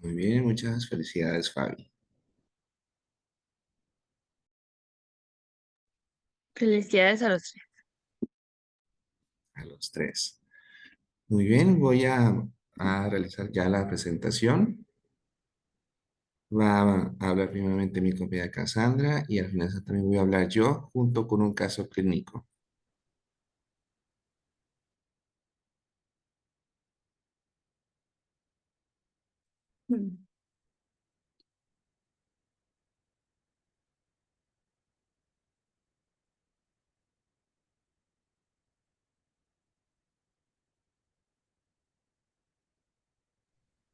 Muy bien, muchas felicidades, Fabi. Felicidades a los tres. A los tres. Muy bien, voy a realizar ya la presentación. Va a hablar primeramente mi compañera Cassandra y al final también voy a hablar yo junto con un caso clínico. Mm.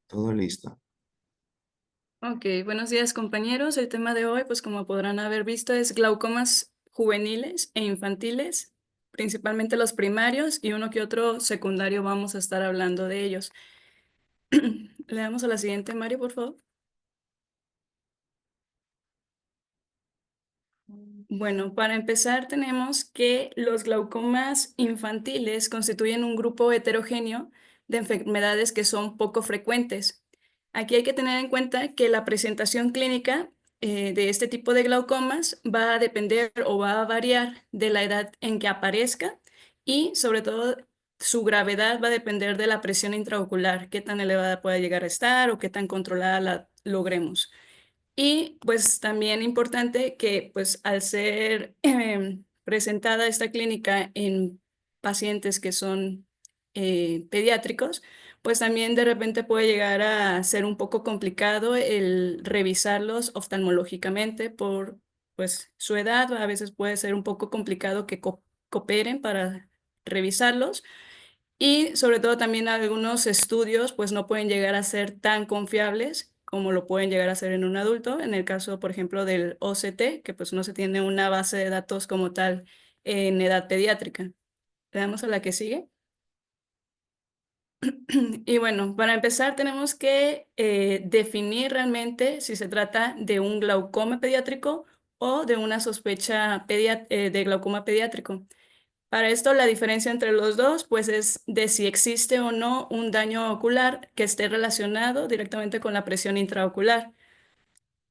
Todo listo. Ok, buenos días compañeros. El tema de hoy, pues como podrán haber visto, es glaucomas juveniles e infantiles, principalmente los primarios y uno que otro secundario vamos a estar hablando de ellos. Le damos a la siguiente, Mario, por favor. Bueno, para empezar tenemos que los glaucomas infantiles constituyen un grupo heterogéneo de enfermedades que son poco frecuentes. Aquí hay que tener en cuenta que la presentación clínica de este tipo de glaucomas va a depender o va a variar de la edad en que aparezca y sobre todo su gravedad va a depender de la presión intraocular, qué tan elevada pueda llegar a estar o qué tan controlada la logremos. Y pues también importante que pues al ser presentada esta clínica en pacientes que son pediátricos, pues también de repente puede llegar a ser un poco complicado el revisarlos oftalmológicamente por pues su edad. A veces puede ser un poco complicado que cooperen para revisarlos y sobre todo también algunos estudios pues no pueden llegar a ser tan confiables como lo pueden llegar a ser en un adulto. En el caso, por ejemplo, del OCT, que pues no se tiene una base de datos como tal en edad pediátrica. Le damos a la que sigue. Y bueno, para empezar tenemos que definir realmente si se trata de un glaucoma pediátrico o de una sospecha de glaucoma pediátrico. Para esto, la diferencia entre los dos, pues es de si existe o no un daño ocular que esté relacionado directamente con la presión intraocular.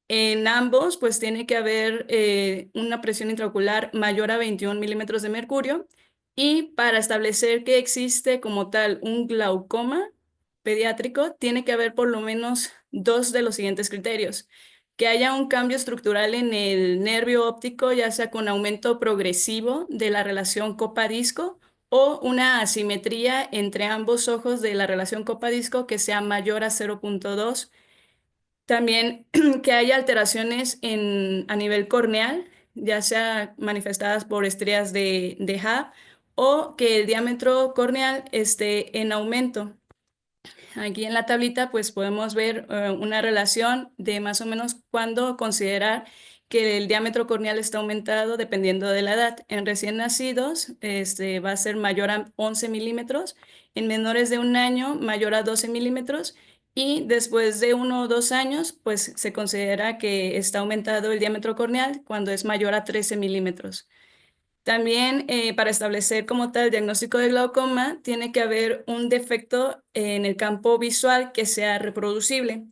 En ambos, pues tiene que haber una presión intraocular mayor a 21 milímetros de mercurio y para establecer que existe como tal un glaucoma pediátrico, tiene que haber por lo menos dos de los siguientes criterios. Que haya un cambio estructural en el nervio óptico, ya sea con aumento progresivo de la relación copa-disco o una asimetría entre ambos ojos de la relación copa-disco que sea mayor a 0,2. También que haya alteraciones a nivel corneal, ya sea manifestadas por estrías de Hub o que el diámetro corneal esté en aumento. Aquí en la tablita pues podemos ver una relación de más o menos cuándo considerar que el diámetro corneal está aumentado dependiendo de la edad. En recién nacidos va a ser mayor a 11 milímetros, en menores de un año mayor a 12 milímetros y después de 1 o 2 años pues se considera que está aumentado el diámetro corneal cuando es mayor a 13 milímetros. También para establecer como tal el diagnóstico de glaucoma tiene que haber un defecto en el campo visual que sea reproducible.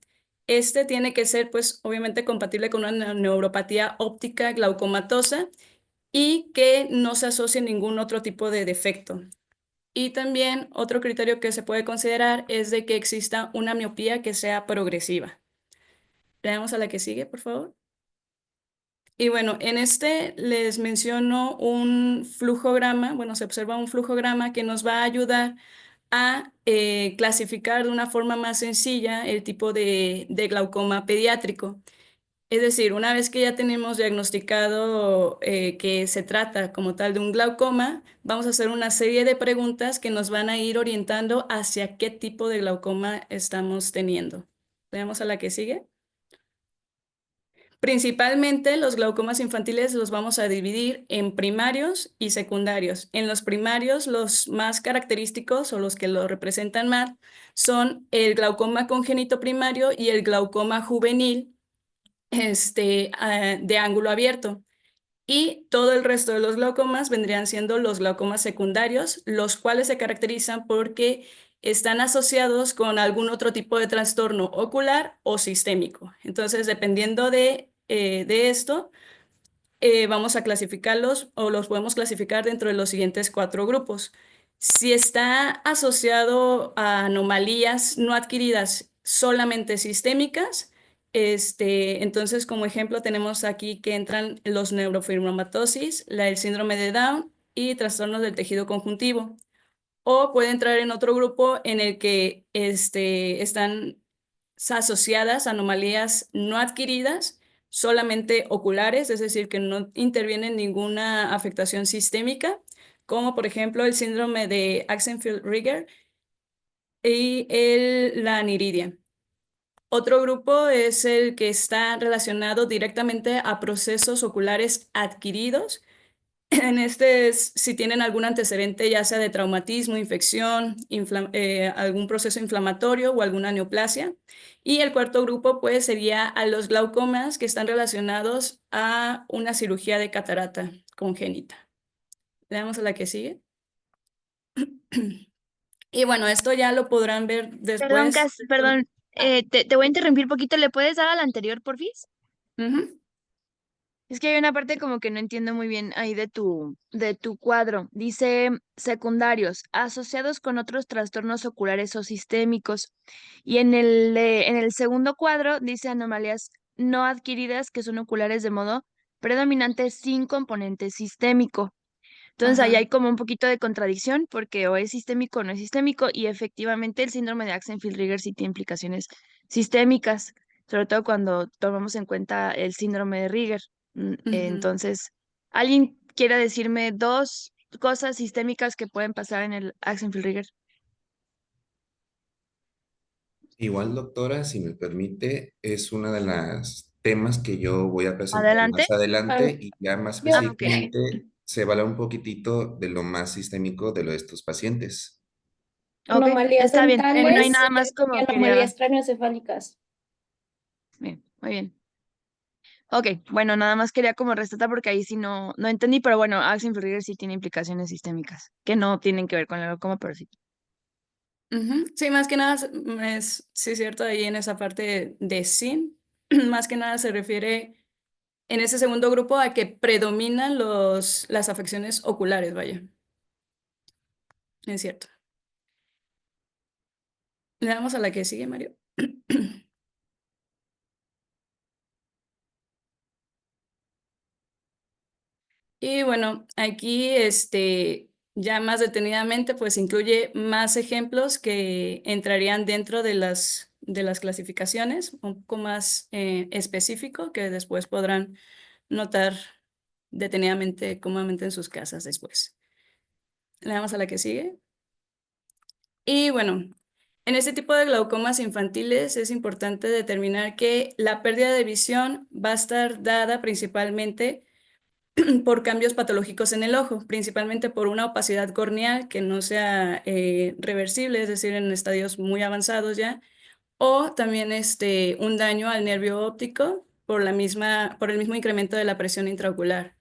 Este tiene que ser pues obviamente compatible con una neuropatía óptica glaucomatosa y que no se asocie a ningún otro tipo de defecto. Y también otro criterio que se puede considerar es de que exista una miopía que sea progresiva. Le damos a la que sigue, por favor. Y bueno, en este les menciono un flujograma, bueno, se observa un flujograma que nos va a ayudar a clasificar de una forma más sencilla el tipo de glaucoma pediátrico. Es decir, una vez que ya tenemos diagnosticado que se trata como tal de un glaucoma, vamos a hacer una serie de preguntas que nos van a ir orientando hacia qué tipo de glaucoma estamos teniendo. Veamos a la que sigue. Principalmente los glaucomas infantiles los vamos a dividir en primarios y secundarios. En los primarios, los más característicos o los que lo representan más son el glaucoma congénito primario y el glaucoma juvenil de ángulo abierto. Y todo el resto de los glaucomas vendrían siendo los glaucomas secundarios, los cuales se caracterizan porque están asociados con algún otro tipo de trastorno ocular o sistémico. Entonces, dependiendo de esto, vamos a clasificarlos o los podemos clasificar dentro de los siguientes 4 grupos. Si está asociado a anomalías no adquiridas solamente sistémicas, entonces como ejemplo tenemos aquí que entran los neurofibromatosis, el síndrome de Down y trastornos del tejido conjuntivo. O puede entrar en otro grupo en el que están asociadas a anomalías no adquiridas, solamente oculares, es decir, que no interviene ninguna afectación sistémica, como por ejemplo el síndrome de Axenfeld-Rieger y la aniridia. Otro grupo es el que está relacionado directamente a procesos oculares adquiridos. Si tienen algún antecedente, ya sea de traumatismo, infección, algún proceso inflamatorio o alguna neoplasia. Y el cuarto grupo, pues, sería a los glaucomas que están relacionados a una cirugía de catarata congénita. Le damos a la que sigue. Y bueno, esto ya lo podrán ver Perdón, después. perdón, te voy a interrumpir poquito. ¿Le puedes dar al anterior, porfis? Ujú. Es que hay una parte como que no entiendo muy bien ahí de tu cuadro. Dice secundarios, asociados con otros trastornos oculares o sistémicos. Y en el segundo cuadro dice anomalías no adquiridas que son oculares de modo predominante sin componente sistémico. Entonces ahí Ajá. hay como un poquito de contradicción porque o es sistémico o no es sistémico y efectivamente el síndrome de Axenfeld-Rieger sí tiene implicaciones sistémicas, sobre todo cuando tomamos en cuenta el síndrome de Rieger. Ujú. Entonces, ¿alguien quiere decirme dos cosas sistémicas que pueden pasar en el Axenfeld-Rieger? Igual, doctora, si me permite, es una de las temas que yo voy a presentar Adelante. más adelante y ya más Ah, ok. específicamente se va a hablar un poquitito de lo más sistémico de lo de estos pacientes. Ok, Anomalías está bien. No hay dentales nada más y como quería. anomalías craneoencefálicas. Bien, muy bien. Ok, bueno, nada más quería como rescatar porque ahí sí no entendí, pero bueno, Axenfeld-Rieger sí tiene implicaciones sistémicas que no tienen que ver con el glaucoma, pero sí. Ujú. Sí, más que nada sí, cierto, ahí en esa parte de SIN, más que nada se refiere en ese segundo grupo a que predominan las afecciones oculares, vaya, es cierto. Le damos a la que sigue, Mario. Y bueno, aquí ya más detenidamente, pues incluye más ejemplos que entrarían dentro de las clasificaciones, un poco más específico, que después podrán notar detenidamente, cómodamente en sus casas después. Le damos a la que sigue. Y bueno, en este tipo de glaucomas infantiles es importante determinar que la pérdida de visión va a estar dada principalmente por cambios patológicos en el ojo, principalmente por una opacidad corneal que no sea reversible, es decir, en estadios muy avanzados ya, o también un daño al nervio óptico por el mismo incremento de la presión intraocular.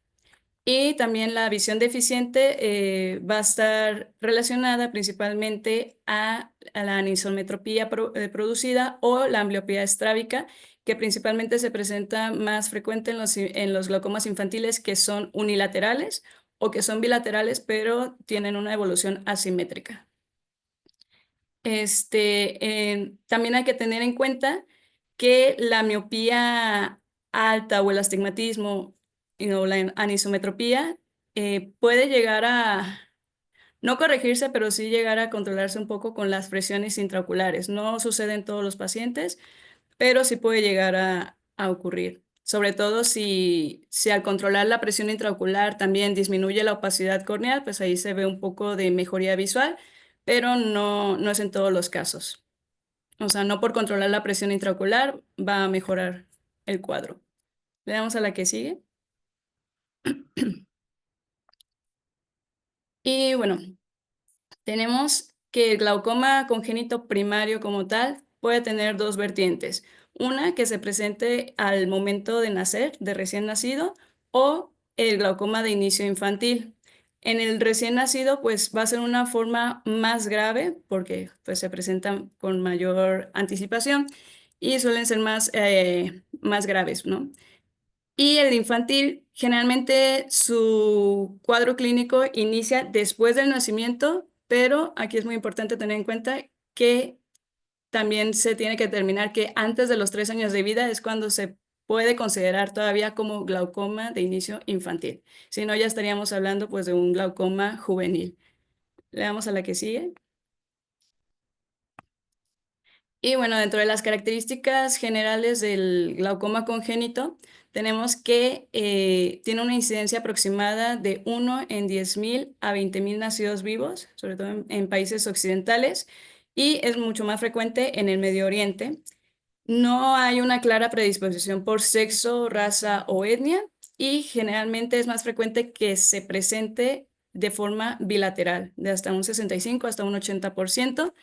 Y también la visión deficiente va a estar relacionada principalmente a la anisometropía producida o la ambliopía estrábica, que principalmente se presenta más frecuente en los glaucomas infantiles que son unilaterales o que son bilaterales, pero tienen una evolución asimétrica. También hay que tener en cuenta que la miopía alta o el astigmatismo o la anisometropía puede llegar a no corregirse, pero sí llegar a controlarse un poco con las presiones intraoculares. No sucede en todos los pacientes, pero sí puede llegar a ocurrir. Sobre todo si al controlar la presión intraocular también disminuye la opacidad corneal, pues ahí se ve un poco de mejoría visual, pero no es en todos los casos. O sea, no por controlar la presión intraocular va a mejorar el cuadro. Le damos a la que sigue. Y bueno, tenemos que el glaucoma congénito primario como tal puede tener dos vertientes. Una que se presente al momento de nacer, de recién nacido, o el glaucoma de inicio infantil. En el recién nacido, pues va a ser una forma más grave porque pues, se presentan con mayor anticipación y suelen ser más graves, ¿no? Y el infantil, generalmente su cuadro clínico inicia después del nacimiento, pero aquí es muy importante tener en cuenta que también se tiene que determinar que antes de los 3 años de vida es cuando se puede considerar todavía como glaucoma de inicio infantil. Si no, ya estaríamos hablando pues de un glaucoma juvenil. Le damos a la que sigue. Y bueno, dentro de las características generales del glaucoma congénito, tenemos que tiene una incidencia aproximada de 1 en 10.000 a 20.000 nacidos vivos, sobre todo en países occidentales, y es mucho más frecuente en el Medio Oriente. No hay una clara predisposición por sexo, raza o etnia, y generalmente es más frecuente que se presente de forma bilateral, de hasta un 65 hasta un 80%,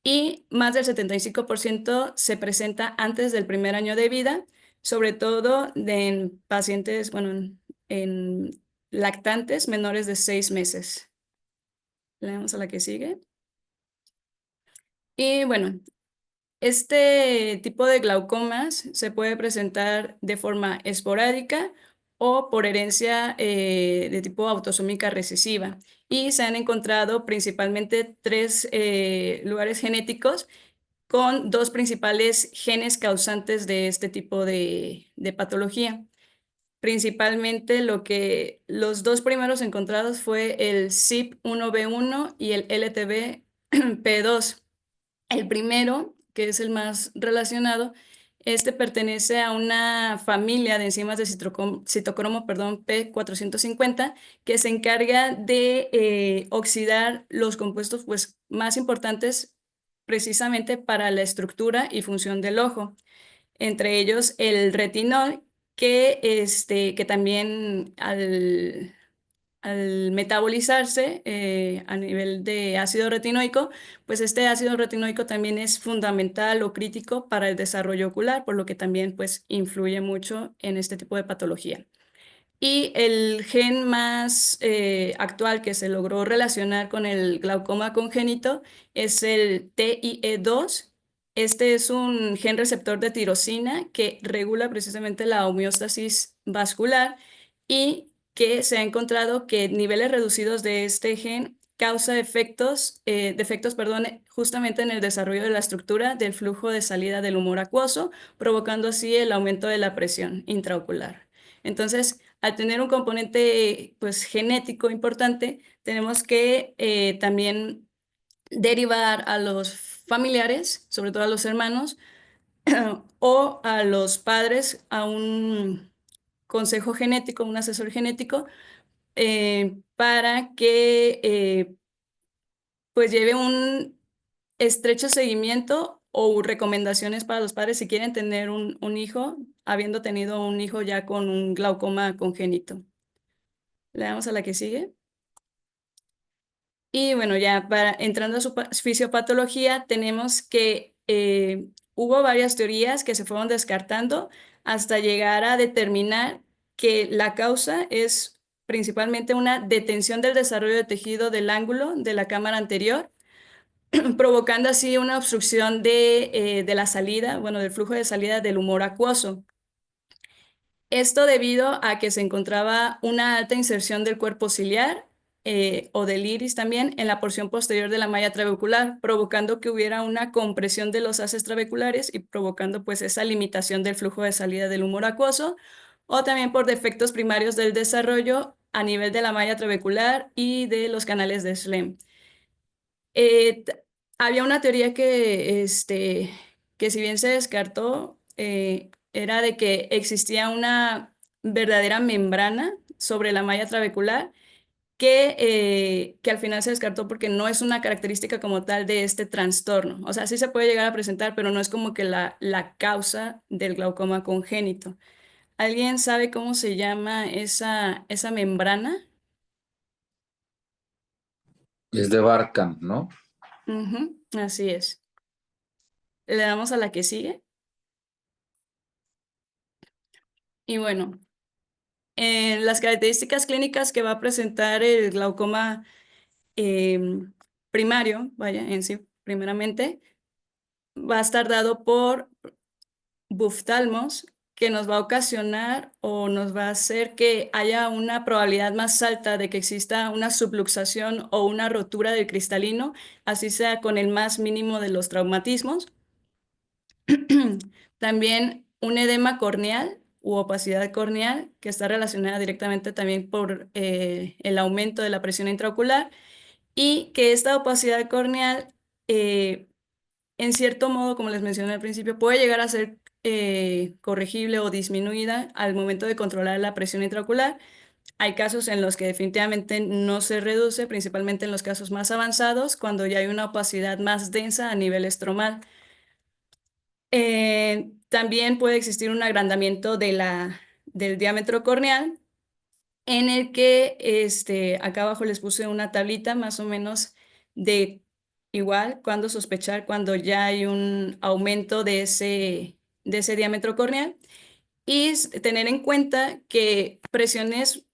y más del 75% se presenta antes del primer año de vida, sobre todo en pacientes, bueno, en lactantes menores de 6 meses. Le damos a la que sigue. Y bueno, este tipo de glaucomas se puede presentar de forma esporádica o por herencia de tipo autosómica recesiva. Y se han encontrado principalmente 3 lugares genéticos con 2 principales genes causantes de este tipo de patología. Principalmente los 2 primeros encontrados fue el CYP1B1 y el LTB-P2. El primero, que es el más relacionado, este pertenece a una familia de enzimas de citocromo, perdón, P450, que se encarga de oxidar los compuestos pues, más importantes precisamente para la estructura y función del ojo. Entre ellos el retinol, que también al metabolizarse a nivel de ácido retinoico, pues este ácido retinoico también es fundamental o crítico para el desarrollo ocular, por lo que también pues influye mucho en este tipo de patología. Y el gen más actual que se logró relacionar con el glaucoma congénito es el TIE2. Este es un gen receptor de tirosina que regula precisamente la homeostasis vascular y que se ha encontrado que niveles reducidos de este gen causa defectos, perdón, justamente en el desarrollo de la estructura del flujo de salida del humor acuoso, provocando así el aumento de la presión intraocular. Entonces, al tener un componente pues, genético importante, tenemos que también derivar a los familiares, sobre todo a los hermanos, o a los padres a un consejo genético, un asesor genético, para que pues lleve un estrecho seguimiento o recomendaciones para los padres si quieren tener un hijo, habiendo tenido un hijo ya con un glaucoma congénito. Le damos a la que sigue. Y bueno, ya entrando a su fisiopatología, tenemos que hubo varias teorías que se fueron descartando hasta llegar a determinar que la causa es principalmente una detención del desarrollo de tejido del ángulo de la cámara anterior, provocando así una obstrucción de la salida, bueno, del flujo de salida del humor acuoso. Esto debido a que se encontraba una alta inserción del cuerpo ciliar o del iris también en la porción posterior de la malla trabecular, provocando que hubiera una compresión de los haces trabeculares y provocando pues esa limitación del flujo de salida del humor acuoso, o también por defectos primarios del desarrollo a nivel de la malla trabecular y de los canales de Schlemm. Había una teoría que si bien se descartó, era de que existía una verdadera membrana sobre la malla trabecular que al final se descartó porque no es una característica como tal de este trastorno. O sea, sí se puede llegar a presentar, pero no es como que la causa del glaucoma congénito. ¿Alguien sabe cómo se llama esa membrana? Es de Barkham, ¿no? Ujú, así es. Le damos a la que sigue. Y bueno, las características clínicas que va a presentar el glaucoma primario, vaya, en sí, primeramente, va a estar dado por buftalmos, que nos va a ocasionar o nos va a hacer que haya una probabilidad más alta de que exista una subluxación o una rotura del cristalino, así sea con el más mínimo de los traumatismos. También un edema corneal u opacidad corneal, que está relacionada directamente también por el aumento de la presión intraocular, y que esta opacidad corneal, en cierto modo, como les mencioné al principio, puede llegar a ser corregible o disminuida al momento de controlar la presión intraocular. Hay casos en los que definitivamente no se reduce, principalmente en los casos más avanzados, cuando ya hay una opacidad más densa a nivel estromal. También puede existir un agrandamiento del diámetro corneal, en el que acá abajo les puse una tablita más o menos de igual cuando sospechar cuando ya hay un aumento de ese diámetro corneal, y tener en cuenta que presiones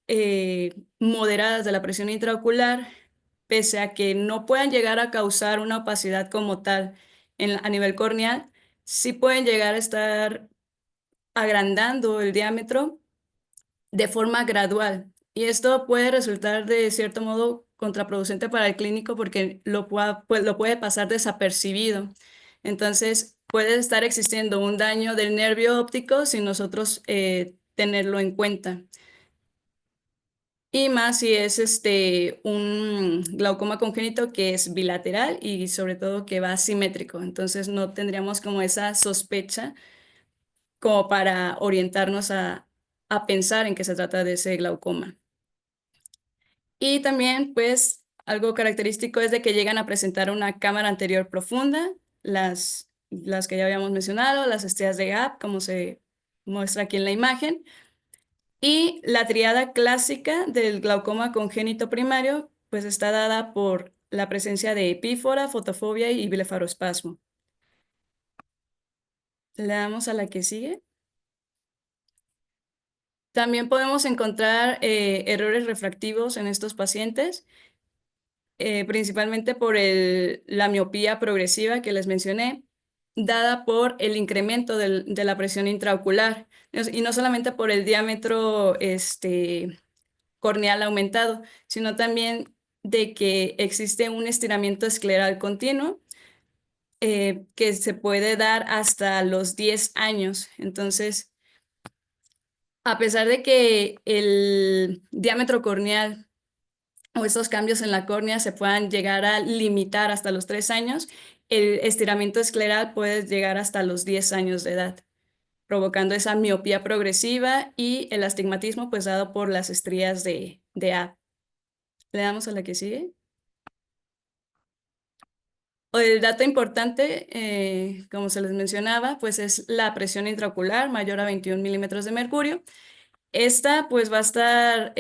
moderadas de la presión intraocular, pese a que no puedan llegar a causar una opacidad como tal a nivel corneal, sí pueden llegar a estar agrandando el diámetro de forma gradual. Y esto puede resultar de cierto modo contraproducente para el clínico porque lo puede pasar desapercibido. Entonces, puede estar existiendo un daño del nervio óptico sin nosotros tenerlo en cuenta. Y más si es un glaucoma congénito que es bilateral y sobre todo que va asimétrico. Entonces, no tendríamos como esa sospecha como para orientarnos a pensar en que se trata de ese glaucoma. Y también, pues, algo característico es de que llegan a presentar una cámara anterior profunda, las que ya habíamos mencionado, las estrellas de Gap, como se muestra aquí en la imagen, y la triada clásica del glaucoma congénito primario, pues está dada por la presencia de epífora, fotofobia y blefarospasmo. Le damos a la que sigue. También podemos encontrar errores refractivos en estos pacientes, principalmente por la miopía progresiva que les mencioné, dada por el incremento de la presión intraocular, y no solamente por el diámetro corneal aumentado, sino también de que existe un estiramiento escleral continuo que se puede dar hasta los 10 años. Entonces, a pesar de que el diámetro corneal o estos cambios en la córnea se puedan llegar a limitar hasta los 3 años, el estiramiento escleral puede llegar hasta los 10 años de edad, provocando esa miopía progresiva y el astigmatismo pues dado por las estrías de A. Le damos a la que sigue. El dato importante, como se les mencionaba, pues es la presión intraocular mayor a 21 milímetros de mercurio. Esta pues va a estar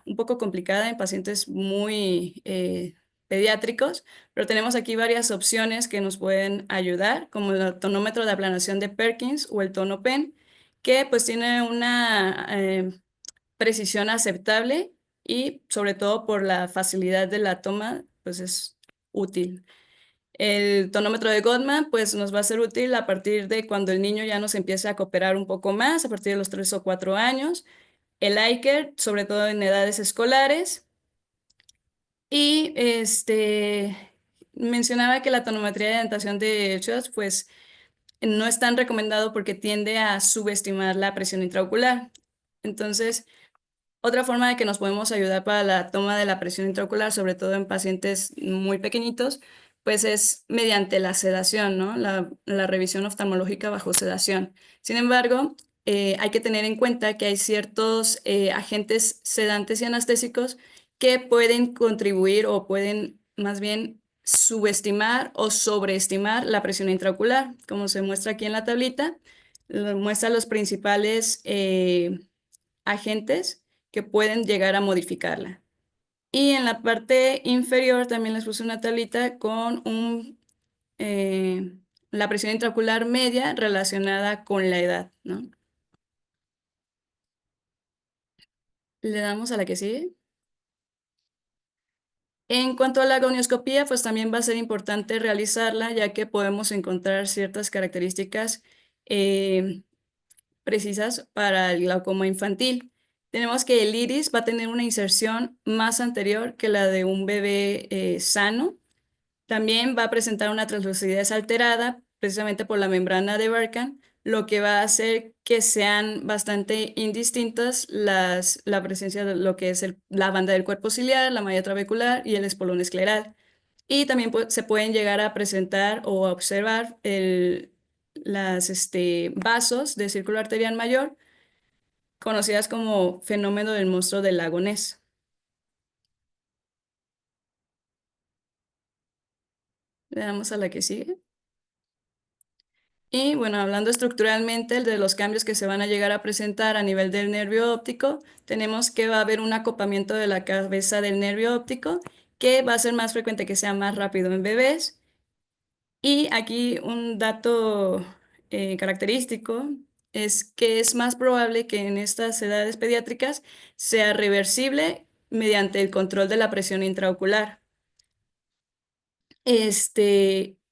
un poco complicada en pacientes muy pediátricos, pero tenemos aquí varias opciones que nos pueden ayudar, como el tonómetro de aplanación de Perkins o el tono PEN, que pues tiene una precisión aceptable y sobre todo por la facilidad de la toma, pues es útil. El tonómetro de Gottman pues nos va a ser útil a partir de cuando el niño ya nos empiece a cooperar un poco más, a partir de los 3 o 4 años. El Likert, sobre todo en edades escolares. Y mencionaba que la tonometría de dentación de Schultz pues no es tan recomendado porque tiende a subestimar la presión intraocular. Entonces, otra forma de que nos podemos ayudar para la toma de la presión intraocular, sobre todo en pacientes muy pequeñitos, pues es mediante la sedación, ¿no? La revisión oftalmológica bajo sedación. Sin embargo, hay que tener en cuenta que hay ciertos agentes sedantes y anestésicos que pueden contribuir o pueden más bien subestimar o sobreestimar la presión intraocular, como se muestra aquí en la tablita. Muestra los principales agentes que pueden llegar a modificarla. Y en la parte inferior también les puse una tablita con la presión intraocular media relacionada con la edad, ¿no? Le damos a la que sigue. En cuanto a la gonioscopía, pues también va a ser importante realizarla, ya que podemos encontrar ciertas características precisas para el glaucoma infantil. Tenemos que el iris va a tener una inserción más anterior que la de un bebé sano. También va a presentar una translucidez alterada, precisamente por la membrana de Barkan, lo que va a hacer que sean bastante indistintas la presencia de lo que es la banda del cuerpo ciliar, la malla trabecular y el espolón escleral. Y también se pueden llegar a presentar o a observar las vasos de círculo arterial mayor, conocidas como fenómeno del monstruo del lago Ness. Le damos a la que sigue. Y bueno, hablando estructuralmente de los cambios que se van a llegar a presentar a nivel del nervio óptico, tenemos que va a haber un acopamiento de la cabeza del nervio óptico, que va a ser más frecuente que sea más rápido en bebés. Y aquí un dato característico es que es más probable que en estas edades pediátricas sea reversible mediante el control de la presión intraocular.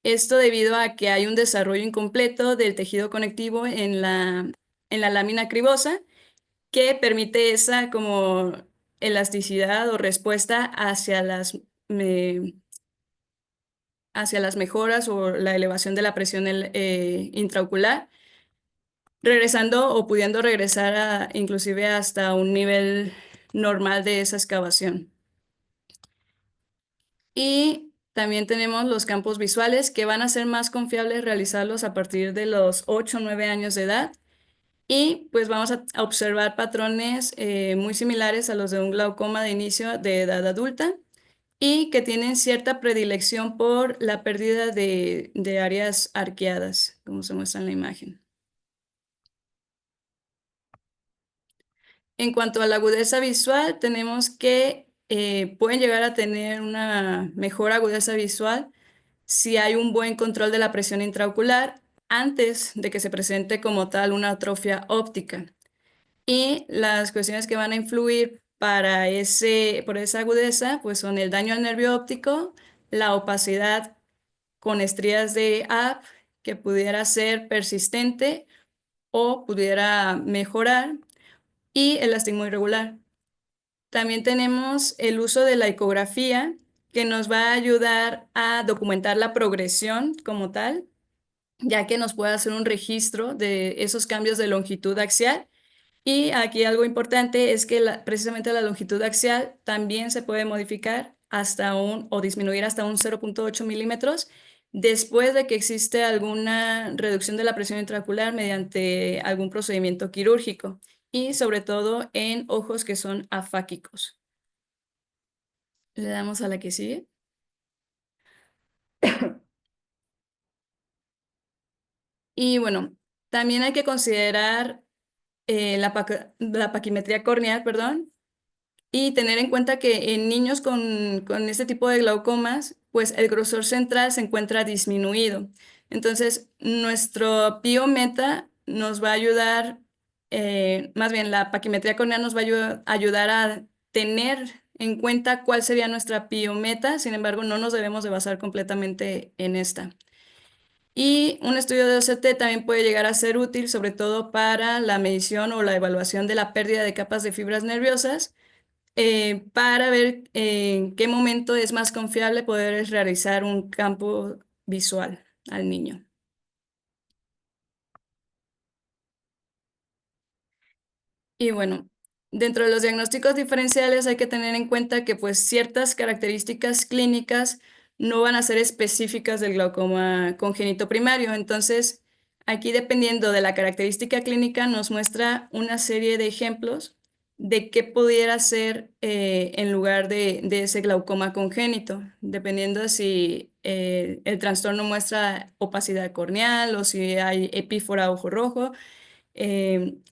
Esto debido a que hay un desarrollo incompleto del tejido conectivo en la lámina cribosa, que permite esa como elasticidad o respuesta hacia las mejoras o la elevación de la presión intraocular, regresando o pudiendo regresar inclusive hasta un nivel normal de esa excavación. Y también tenemos los campos visuales, que van a ser más confiables realizarlos a partir de los 8 o 9 años de edad. Y pues vamos a observar patrones muy similares a los de un glaucoma de inicio de edad adulta, y que tienen cierta predilección por la pérdida de áreas arqueadas, como se muestra en la imagen. En cuanto a la agudeza visual, tenemos que pueden llegar a tener una mejor agudeza visual si hay un buen control de la presión intraocular antes de que se presente como tal una atrofia óptica. Y las cuestiones que van a influir por esa agudeza, pues son el daño al nervio óptico, la opacidad con estrías de Abb, que pudiera ser persistente o pudiera mejorar, y el astigmo irregular. También tenemos el uso de la ecografía, que nos va a ayudar a documentar la progresión como tal, ya que nos puede hacer un registro de esos cambios de longitud axial. Y aquí algo importante es que precisamente la longitud axial también se puede modificar o disminuir hasta un 0.8 milímetros después de que existe alguna reducción de la presión intraocular mediante algún procedimiento quirúrgico, y sobre todo en ojos que son afáquicos. Le damos a la que sigue. Y bueno, también hay que considerar la paquimetría corneal, perdón, y tener en cuenta que en niños con este tipo de glaucomas, pues el grosor central se encuentra disminuido. Entonces, nuestro pío-meta nos va a ayudar, más bien la paquimetría corneal nos va a ayudar a tener en cuenta cuál sería nuestra pío-meta. Sin embargo, no nos debemos de basar completamente en esta. Y un estudio de OCT también puede llegar a ser útil, sobre todo para la medición o la evaluación de la pérdida de capas de fibras nerviosas, para ver en qué momento es más confiable poder realizar un campo visual al niño. Y bueno, dentro de los diagnósticos diferenciales hay que tener en cuenta que pues ciertas características clínicas no van a ser específicas del glaucoma congénito primario. Entonces, aquí dependiendo de la característica clínica nos muestra una serie de ejemplos de qué pudiera ser en lugar de ese glaucoma congénito, dependiendo si el trastorno muestra opacidad corneal o si hay epífora ojo rojo.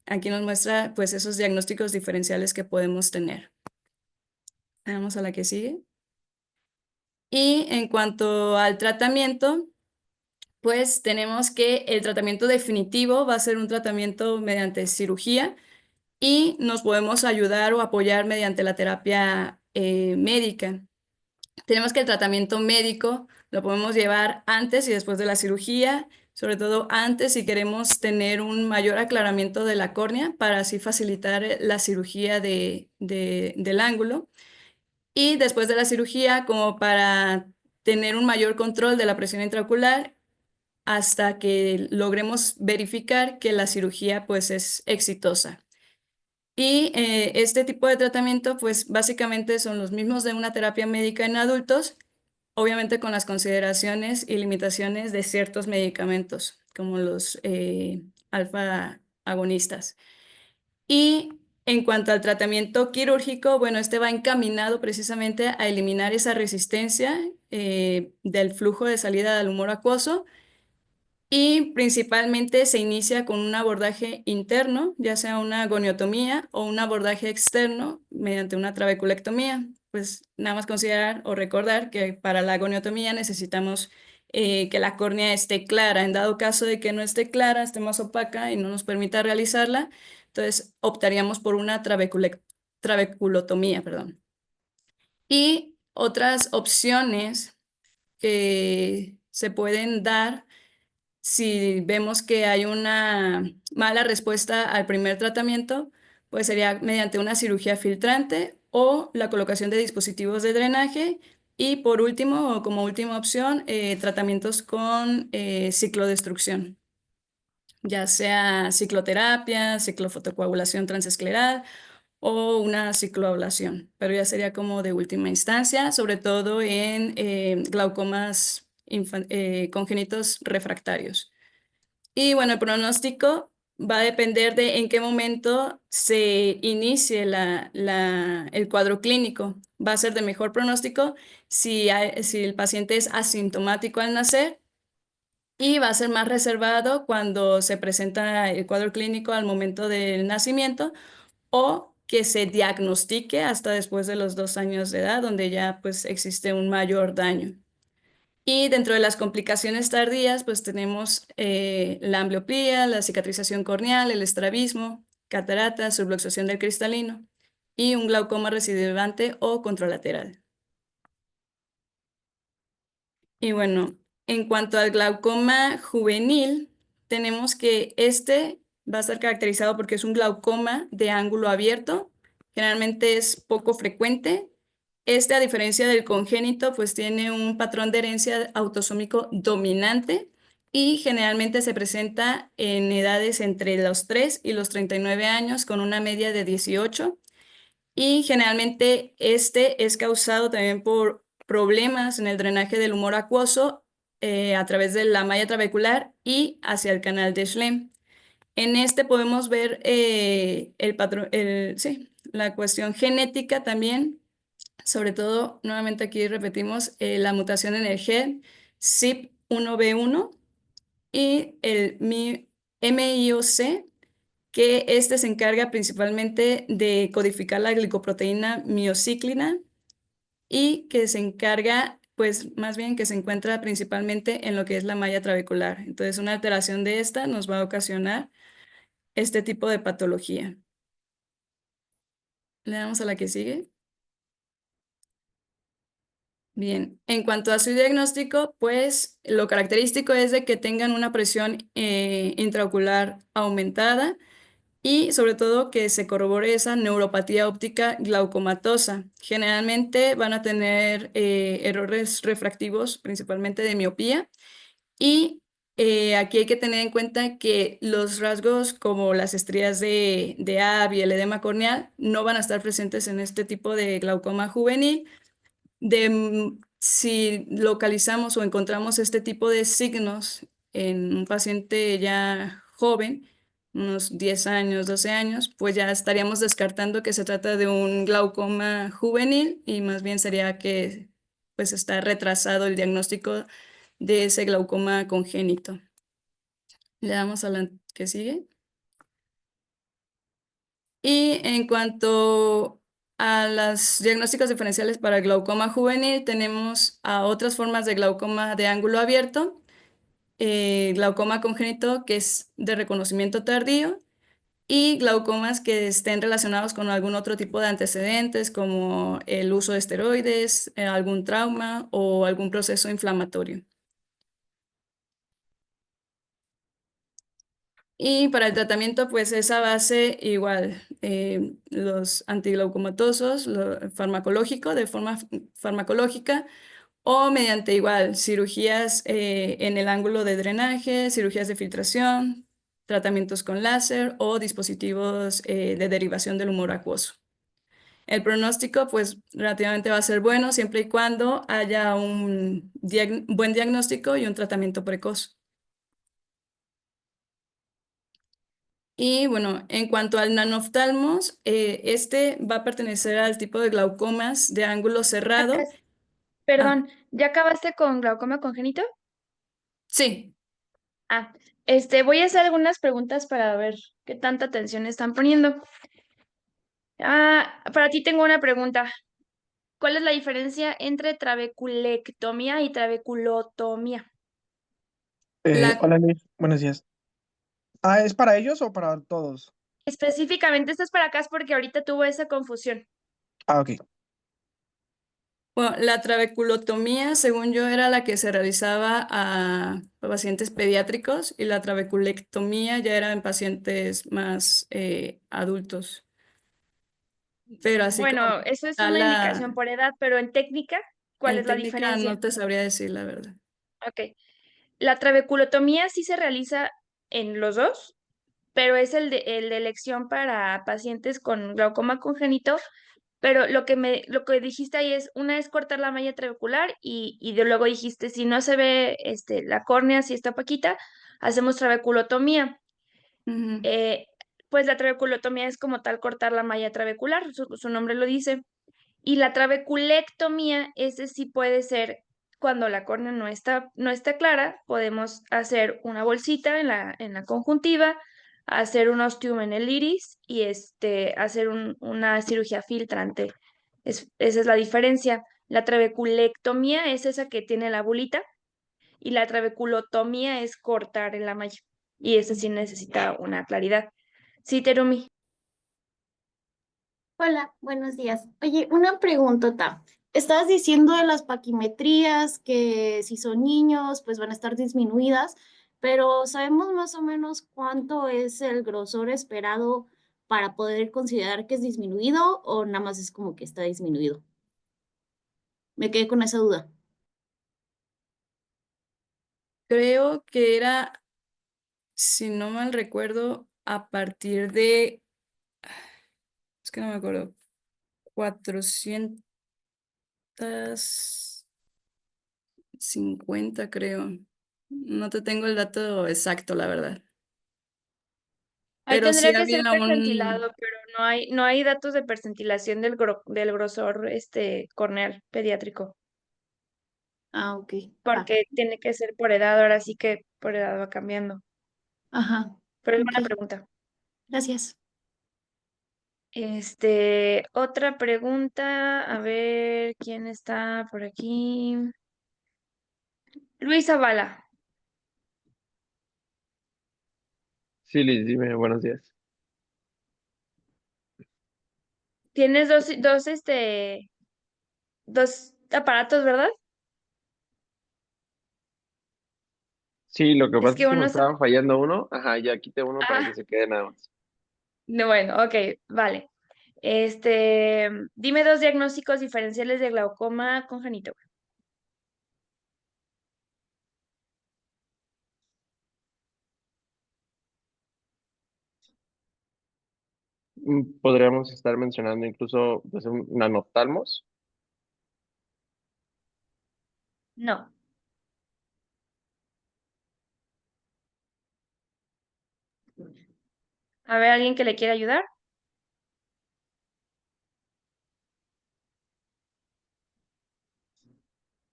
Aquí nos muestra pues esos diagnósticos diferenciales que podemos tener. Vamos a la que sigue. Y en cuanto al tratamiento, pues tenemos que el tratamiento definitivo va a ser un tratamiento mediante cirugía, y nos podemos ayudar o apoyar mediante la terapia médica. Tenemos que el tratamiento médico lo podemos llevar antes y después de la cirugía, sobre todo antes si queremos tener un mayor aclaramiento de la córnea para así facilitar la cirugía del ángulo. Y después de la cirugía, como para tener un mayor control de la presión intraocular hasta que logremos verificar que la cirugía pues es exitosa. Y este tipo de tratamiento pues básicamente son los mismos de una terapia médica en adultos, obviamente con las consideraciones y limitaciones de ciertos medicamentos, como los alfa agonistas. Y en cuanto al tratamiento quirúrgico, bueno, este va encaminado precisamente a eliminar esa resistencia del flujo de salida del humor acuoso y principalmente se inicia con un abordaje interno, ya sea una goniotomía o un abordaje externo mediante una trabeculectomía. Pues nada más considerar o recordar que para la goniotomía necesitamos que la córnea esté clara. En dado caso de que no esté clara, esté más opaca y no nos permita realizarla, entonces optaríamos por una trabeculotomía, perdón. Y otras opciones que se pueden dar si vemos que hay una mala respuesta al primer tratamiento, pues sería mediante una cirugía filtrante o la colocación de dispositivos de drenaje. Y por último, o como última opción, tratamientos con ciclodestrucción, ya sea cicloterapia, ciclofotocoagulación transescleral o una cicloablación, pero ya sería como de última instancia, sobre todo en glaucomas congénitos refractarios. Y bueno, el pronóstico va a depender de en qué momento se inicie el cuadro clínico. Va a ser de mejor pronóstico si el paciente es asintomático al nacer y va a ser más reservado cuando se presenta el cuadro clínico al momento del nacimiento o que se diagnostique hasta después de los 2 años de edad, donde ya pues existe un mayor daño. Y dentro de las complicaciones tardías, pues tenemos la ambliopía, la cicatrización corneal, el estrabismo, cataratas, subluxación del cristalino y un glaucoma recidivante o contralateral. Y bueno, en cuanto al glaucoma juvenil, tenemos que este va a estar caracterizado porque es un glaucoma de ángulo abierto, generalmente es poco frecuente. Este, a diferencia del congénito, pues tiene un patrón de herencia autosómico dominante y generalmente se presenta en edades entre los 3 y los 39 años con una media de 18 y generalmente este es causado también por problemas en el drenaje del humor acuoso a través de la malla trabecular y hacia el canal de Schlemm. En este podemos ver el patrón, sí, la cuestión genética también, sobre todo, nuevamente aquí repetimos la mutación en el gen CYP1B1 y el MIOC, que este se encarga principalmente de codificar la glicoproteína miociclina y que se encarga, pues más bien que se encuentra principalmente en lo que es la malla trabecular. Entonces, una alteración de esta nos va a ocasionar este tipo de patología. Le damos a la que sigue. Bien, en cuanto a su diagnóstico, pues lo característico es de que tengan una presión intraocular aumentada y sobre todo que se corrobore esa neuropatía óptica glaucomatosa. Generalmente van a tener errores refractivos, principalmente de miopía, y aquí hay que tener en cuenta que los rasgos como las estrías de Abbe y el edema corneal no van a estar presentes en este tipo de glaucoma juvenil. Si localizamos o encontramos este tipo de signos en un paciente ya joven, unos 10 años, 12 años, pues ya estaríamos descartando que se trata de un glaucoma juvenil y más bien sería que pues está retrasado el diagnóstico de ese glaucoma congénito. Le damos a la que sigue. Y en cuanto a los diagnósticos diferenciales para el glaucoma juvenil, tenemos a otras formas de glaucoma de ángulo abierto, glaucoma congénito que es de reconocimiento tardío, y glaucomas que estén relacionados con algún otro tipo de antecedentes, como el uso de esteroides, algún trauma o algún proceso inflamatorio. Y para el tratamiento, pues esa base igual, los antiglaucomatosos, lo farmacológico, de forma farmacológica, o mediante igual cirugías en el ángulo de drenaje, cirugías de filtración, tratamientos con láser o dispositivos de derivación del humor acuoso. El pronóstico, pues, relativamente va a ser bueno siempre y cuando haya un buen diagnóstico y un tratamiento precoz. Y bueno, en cuanto al nanoftalmos, este va a pertenecer al tipo de glaucomas de ángulo cerrado. Ah, Perdón, ¿ya acabaste con glaucoma congénito? sí, Ah, voy a hacer algunas preguntas para ver qué tanta atención están poniendo. Para ti tengo una pregunta. ¿Cuál es la diferencia entre trabeculectomía y trabeculotomía? la, Hola Luis, buenos días. ¿Es para ellos o para todos? Específicamente, esto es para acá es porque ahorita tuvo esa confusión. Ok. bueno, la trabeculotomía, según yo, era la que se realizaba a pacientes pediátricos y la trabeculectomía ya era en pacientes más adultos. Pero así como Bueno, eso es tal una indicación por edad, pero en técnica, ¿cuál en es la técnica diferencia? no te sabría decir la verdad. Ok. La trabeculotomía sí se realiza en los dos, pero es el de elección para pacientes con glaucoma congénito. Pero lo que dijiste ahí es, una es cortar la malla trabecular y luego dijiste, si no se ve la córnea, si está paquita, hacemos trabeculotomía. Ujú, Eh, pues la trabeculotomía es como tal cortar la malla trabecular, su nombre lo dice. Y la trabeculectomía, ese sí puede ser cuando la córnea no está clara, podemos hacer una bolsita en la conjuntiva, hacer un ostium en el iris y hacer una cirugía filtrante. Esa es la diferencia. La trabeculectomía es esa que tiene la bolita y la trabeculotomía es cortar en la malla. Y esa sí necesita una claridad. Sí, Terumi. Hola, buenos días. Oye, una preguntota. Estabas diciendo de las paquimetrías que si son niños, pues van a estar disminuidas, pero ¿sabemos más o menos cuánto es el grosor esperado para poder considerar que es disminuido o nada más es como que está disminuido? Me quedé con esa duda. creo que era, si no mal recuerdo, a partir de, es que no me acuerdo, 450 creo. No te tengo el dato exacto, la verdad. Ahí Pero sí tendría que ser había un... percentilado, pero no hay datos de percentilación del grosor corneal pediátrico, Ah, ok. Va. porque tiene que ser por edad, ahora sí que por edad va cambiando. Ajá. Pero es Ok. buena pregunta. Gracias. Otra pregunta, a ver quién está por aquí. Luis Zavala, Sí, Liz, dime, buenos días. tienes dos aparatos, ¿verdad? Sí, lo que Es pasa que es que me uno estaba fallando uno. Ajá, ya quité uno para que Ah, se quede nada más. no, bueno, ok, vale. Dime dos diagnósticos diferenciales de glaucoma congénito. Podríamos estar mencionando incluso pues, un nanoftalmos. No. A ver, ¿alguien que le quiera ayudar?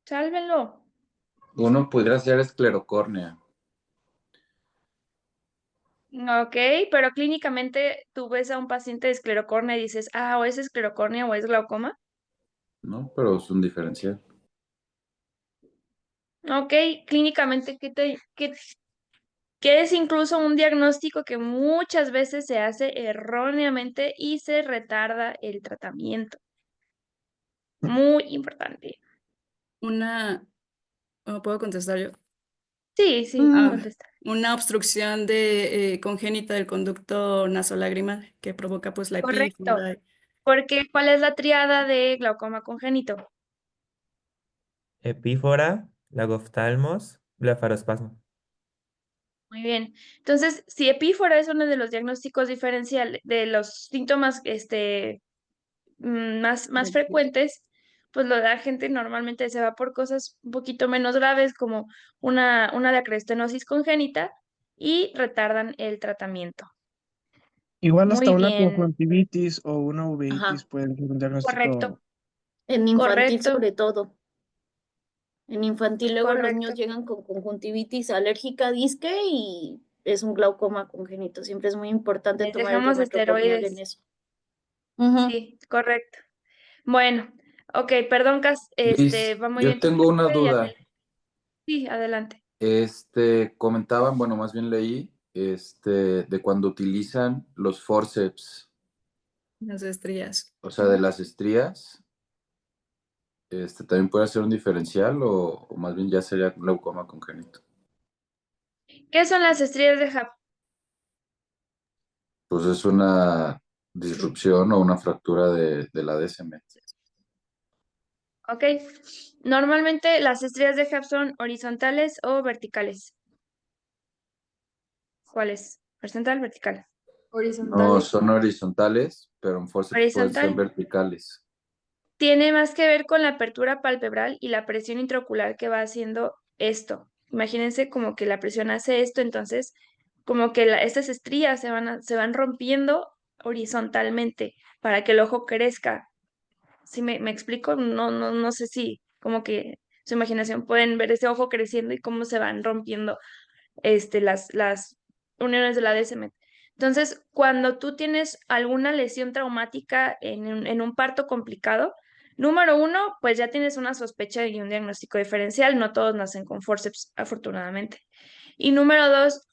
Sálvenlo. Uno pudiera ser esclerocórnea, Ok, pero clínicamente tú ves a un paciente de esclerocornia y dices, o es esclerocornia o es glaucoma. ¿no? Pero es un diferencial. Ok, clínicamente, que es incluso un diagnóstico que muchas veces se hace erróneamente y se retarda el tratamiento. Muy importante. ¿Puedo contestar yo? Sí, sí, Mm, contesta. Una obstrucción congénita del conducto nasolagrimal que provoca pues la Correcto. epífora. Porque, ¿cuál es la triada de glaucoma congénito? Epífora, lagoftalmos, blefarospasmo. Muy bien. Entonces, si epífora es uno de los diagnósticos diferenciales, de los síntomas más frecuentes, pues la gente normalmente se va por cosas un poquito menos graves como una dacrestenosis congénita y retardan el tratamiento. Igual hasta Muy una bien, conjuntivitis o una uveitis ajá, pueden ser un correcto, diagnóstico. en infantil correcto, sobre todo. En infantil luego los correcto. niños llegan con conjuntivitis alérgica disque y es un glaucoma congénito. Siempre es muy importante Les tomar el dejamos remetro corneal en esteroides. eso. Ujú. Sí, correcto. Bueno, ok, perdón, Cas, Luis, va muy yo bien tu tengo una pregunta y duda. sí, adelante. Comentaban, bueno, más bien leí, de cuando utilizan los forceps, Las estrías. o sea, de las estrías, ¿también puede ser un diferencial o más bien ya sería glaucoma congénito? ¿Qué son las estrías de Hub? Pues es una disrupción o una fractura de la DSM. Ok. Normalmente las estrías de Hub son horizontales o verticales. ¿Cuáles? Horizontal, vertical. No, Horizontales. son horizontales, pero en forceps pueden ser Horizontal. verticales. Tiene más que ver con la apertura palpebral y la presión intraocular que va haciendo esto. Imagínense como que la presión hace esto, entonces como que estas estrías se van rompiendo horizontalmente para que el ojo crezca. ¿Sí me explico? No sé si como que su imaginación pueden ver ese ojo creciendo y cómo se van rompiendo las uniones de la DSM. Entonces, cuando tú tienes alguna lesión traumática en un parto complicado, número uno, pues ya tienes una sospecha y un diagnóstico diferencial. No todos nacen con forceps, afortunadamente. Y número dos,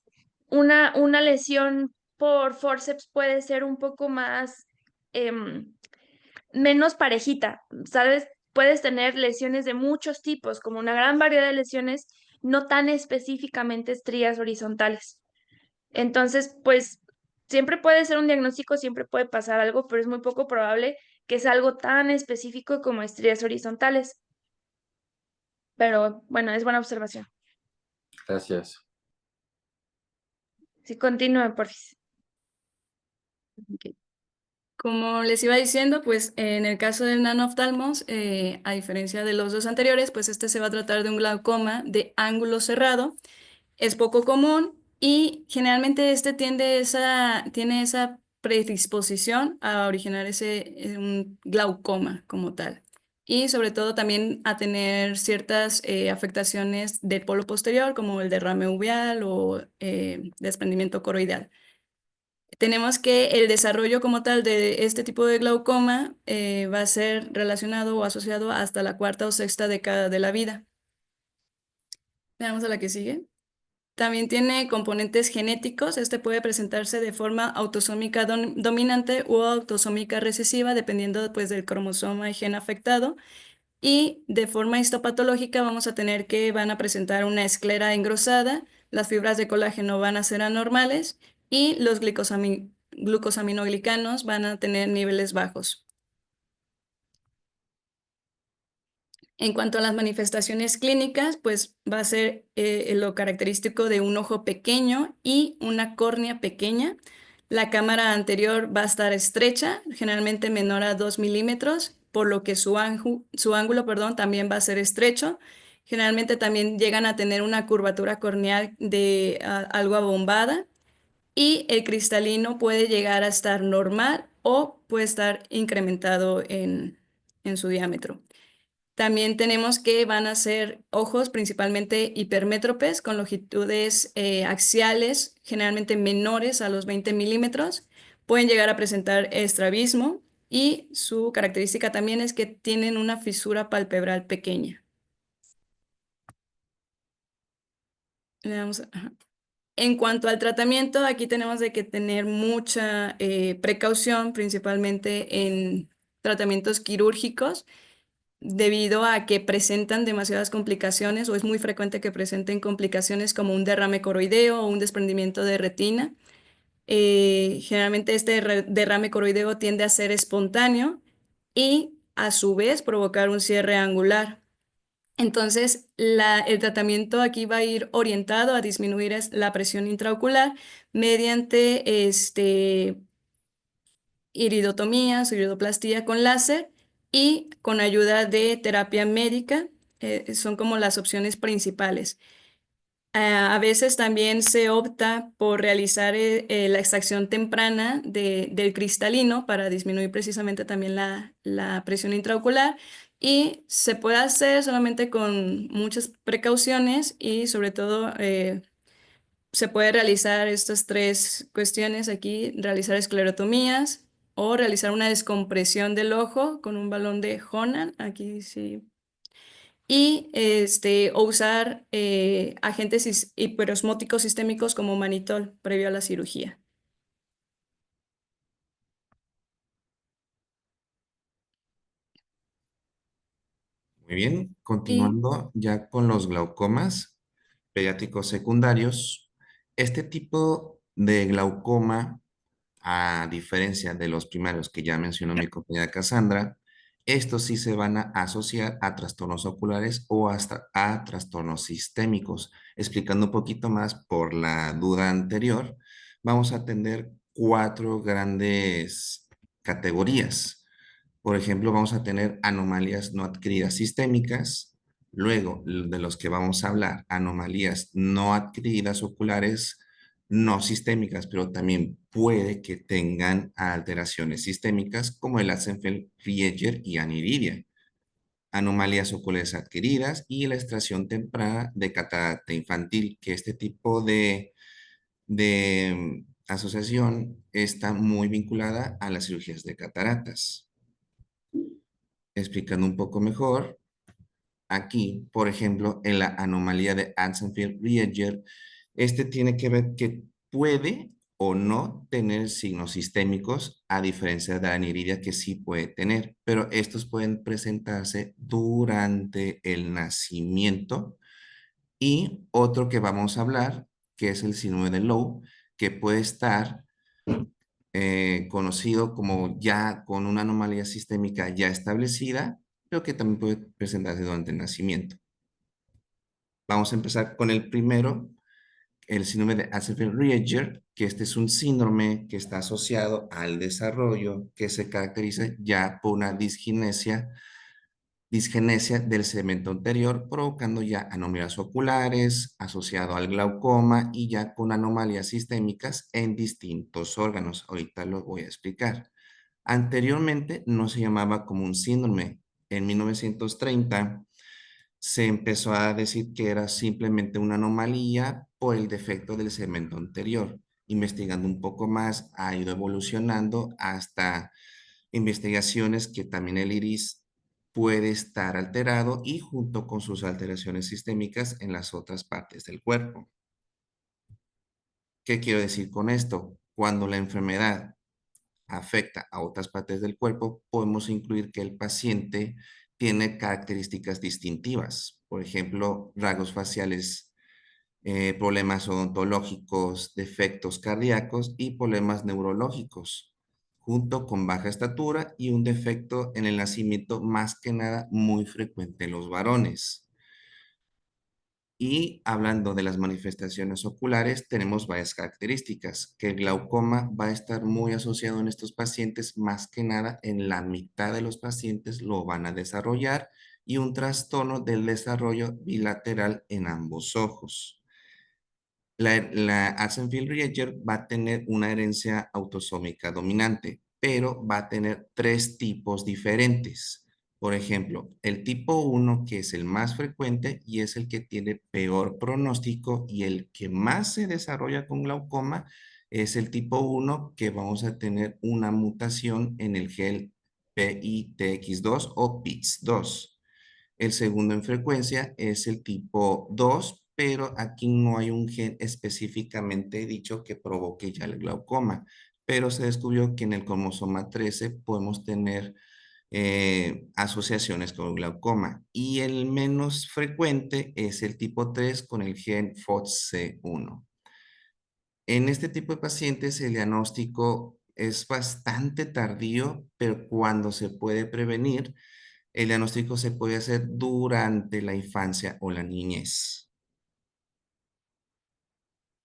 una lesión por forceps puede ser un poco más, menos parejita, ¿sabes? Puedes tener lesiones de muchos tipos, como una gran variedad de lesiones, no tan específicamente estrías horizontales. Entonces, pues siempre puede ser un diagnóstico, siempre puede pasar algo, pero es muy poco probable que sea algo tan específico como estrías horizontales. Pero bueno, es buena observación. Gracias. Sí, continúe, porfis. Ok. Como les iba diciendo, pues en el caso del nanoftalmos, a diferencia de los dos anteriores, pues este se va a tratar de un glaucoma de ángulo cerrado. Es poco común y generalmente tiene esa predisposición a originar un glaucoma como tal. Y sobre todo también a tener ciertas afectaciones del polo posterior, como el derrame uveal o desprendimiento coroidal. Tenemos que el desarrollo como tal de este tipo de glaucoma va a ser relacionado o asociado hasta la cuarta o sexta década de la vida. Veamos a la que sigue. También tiene componentes genéticos. Este puede presentarse de forma autosómica dominante o autosómica recesiva, dependiendo pues, del cromosoma y gen afectado. Y de forma histopatológica vamos a tener que van a presentar una esclera engrosada, las fibras de colágeno van a ser anormales y los glucosaminoglicanos van a tener niveles bajos. En cuanto a las manifestaciones clínicas, pues va a ser lo característico de un ojo pequeño y una córnea pequeña. La cámara anterior va a estar estrecha, generalmente menor a 2 milímetros, por lo que su ángulo, perdón, también va a ser estrecho. Generalmente también llegan a tener una curvatura corneal de algo abombada y el cristalino puede llegar a estar normal o puede estar incrementado en su diámetro. También tenemos que van a ser ojos principalmente hipermétropes con longitudes axiales generalmente menores a los 20 milímetros. Pueden llegar a presentar estrabismo y su característica también es que tienen una fisura palpebral pequeña. Ajá. En cuanto al tratamiento, aquí tenemos de que tener mucha precaución, principalmente en tratamientos quirúrgicos, debido a que presentan demasiadas complicaciones o es muy frecuente que presenten complicaciones como un derrame coroideo o un desprendimiento de retina. Generalmente este derrame coroideo tiende a ser espontáneo y a su vez provocar un cierre angular. Entonces, el tratamiento aquí va a ir orientado a disminuir la presión intraocular mediante iridotomías o iridoplastía con láser y con ayuda de terapia médica. Son como las opciones principales. A veces también se opta por realizar la extracción temprana del cristalino para disminuir precisamente también la presión intraocular y se puede hacer solamente con muchas precauciones y sobre todo se puede realizar estas tres cuestiones aquí, realizar esclerotomías o realizar una descompresión del ojo con un balón de Honan, aquí sí, y o usar agentes hiperosmóticos sistémicos como manitol previo a la cirugía. Muy bien, Y continuando ya con los glaucomas pediátricos secundarios. Este tipo de glaucoma, a diferencia de los primarios que ya mencionó mi compañera Cassandra, estos sí se van a asociar a trastornos oculares o hasta a trastornos sistémicos. Explicando un poquito más por la duda anterior, vamos a tener 4 grandes categorías. Por ejemplo, vamos a tener anomalías no adquiridas sistémicas. Luego, de los que vamos a hablar, anomalías no adquiridas oculares no sistémicas, pero también puede que tengan alteraciones sistémicas como el Axenfeld-Rieger y aniridia. Anomalías oculares adquiridas y la extracción temprana de catarata infantil, que este tipo de asociación está muy vinculada a las cirugías de cataratas. Explicando un poco mejor, aquí, por ejemplo, en la anomalía de Axenfeld-Rieger, este tiene que ver que puede o no tener signos sistémicos, a diferencia de la aniridia que sí puede tener, pero estos pueden presentarse durante el nacimiento. Y otro que vamos a hablar, que es el síndrome de Lowe, que puede estar conocido como ya con una anomalía sistémica ya establecida, pero que también puede presentarse durante el nacimiento. Vamos a empezar con el primero, el síndrome de Axenfeld-Rieger, que este es un síndrome que está asociado al desarrollo, que se caracteriza ya por una disgenesia del segmento anterior, provocando ya anomalías oculares, asociado al glaucoma y ya con anomalías sistémicas en distintos órganos. Ahorita lo voy a explicar. Anteriormente no se llamaba como un síndrome. En 1930 se empezó a decir que era simplemente una anomalía por el defecto del segmento anterior. Investigando un poco más, ha ido evolucionando hasta investigaciones que también el iris puede estar alterado y junto con sus alteraciones sistémicas en las otras partes del cuerpo. ¿Qué quiero decir con esto? Cuando la enfermedad afecta a otras partes del cuerpo, podemos incluir que el paciente tiene características distintivas, por ejemplo, rasgos faciales, problemas odontológicos, defectos cardíacos y problemas neurológicos, junto con baja estatura y un defecto en el nacimiento más que nada muy frecuente en los varones. Y hablando de las manifestaciones oculares, tenemos varias características, que el glaucoma va a estar muy asociado en estos pacientes, más que nada en la mitad de los pacientes lo van a desarrollar y un trastorno del desarrollo bilateral en ambos ojos. La Axenfeld-Rieger va a tener una herencia autosómica dominante, pero va a tener 3 tipos diferentes. Por ejemplo, el tipo 1, que es el más frecuente y es el que tiene peor pronóstico y el que más se desarrolla con glaucoma, es el tipo 1, que vamos a tener una mutación en el gen PITX2 o PITX2. El segundo en frecuencia es el tipo 2, pero aquí no hay un gen específicamente dicho que provoque ya el glaucoma, pero se descubrió que en el cromosoma 13 podemos tener asociaciones con glaucoma y el menos frecuente es el tipo 3 con el gen FOXC1. En este tipo de pacientes el diagnóstico es bastante tardío, pero cuando se puede prevenir, el diagnóstico se puede hacer durante la infancia o la niñez.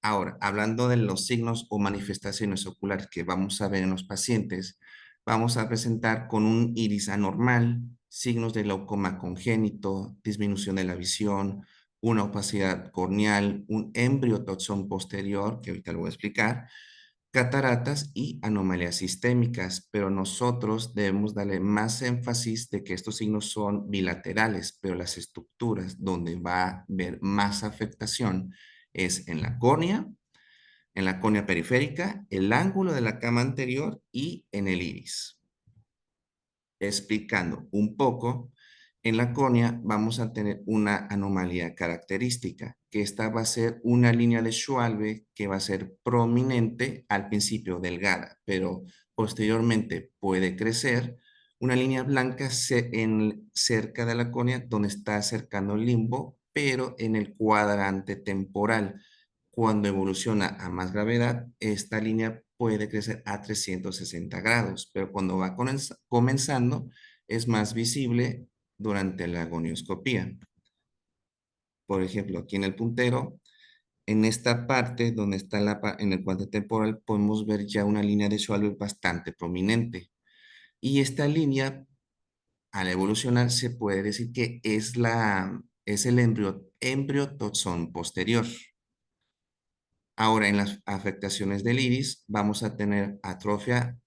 Ahora, hablando de los signos o manifestaciones oculares que vamos a ver en los pacientes, vamos a presentar con un iris anormal, signos de glaucoma congénito, disminución de la visión, una opacidad corneal, un embriotoxón posterior, que ahorita lo voy a explicar, cataratas y anomalías sistémicas, pero nosotros debemos darle más énfasis de que estos signos son bilaterales, pero las estructuras donde va a haber más afectación es en la córnea periférica, el ángulo de la cama anterior y en el iris. Explicando un poco, en la córnea vamos a tener una anomalía característica, que esta va a ser una línea de Schwalbe que va a ser prominente al principio delgada, pero posteriormente puede crecer una línea blanca cerca de la córnea donde está acercando el limbo, pero en el cuadrante temporal. Cuando evoluciona a más gravedad, esta línea puede crecer a 360 grados, pero cuando va comenzando es más visible durante la gonioscopía. Por ejemplo, aquí en el puntero, en esta parte donde está en el cuadrante temporal, podemos ver ya una línea de Schwalbe bastante prominente. Y esta línea, al evolucionar, se puede decir que es el embriotoxón posterior. Ahora, en las afectaciones del iris, vamos a tener atrofia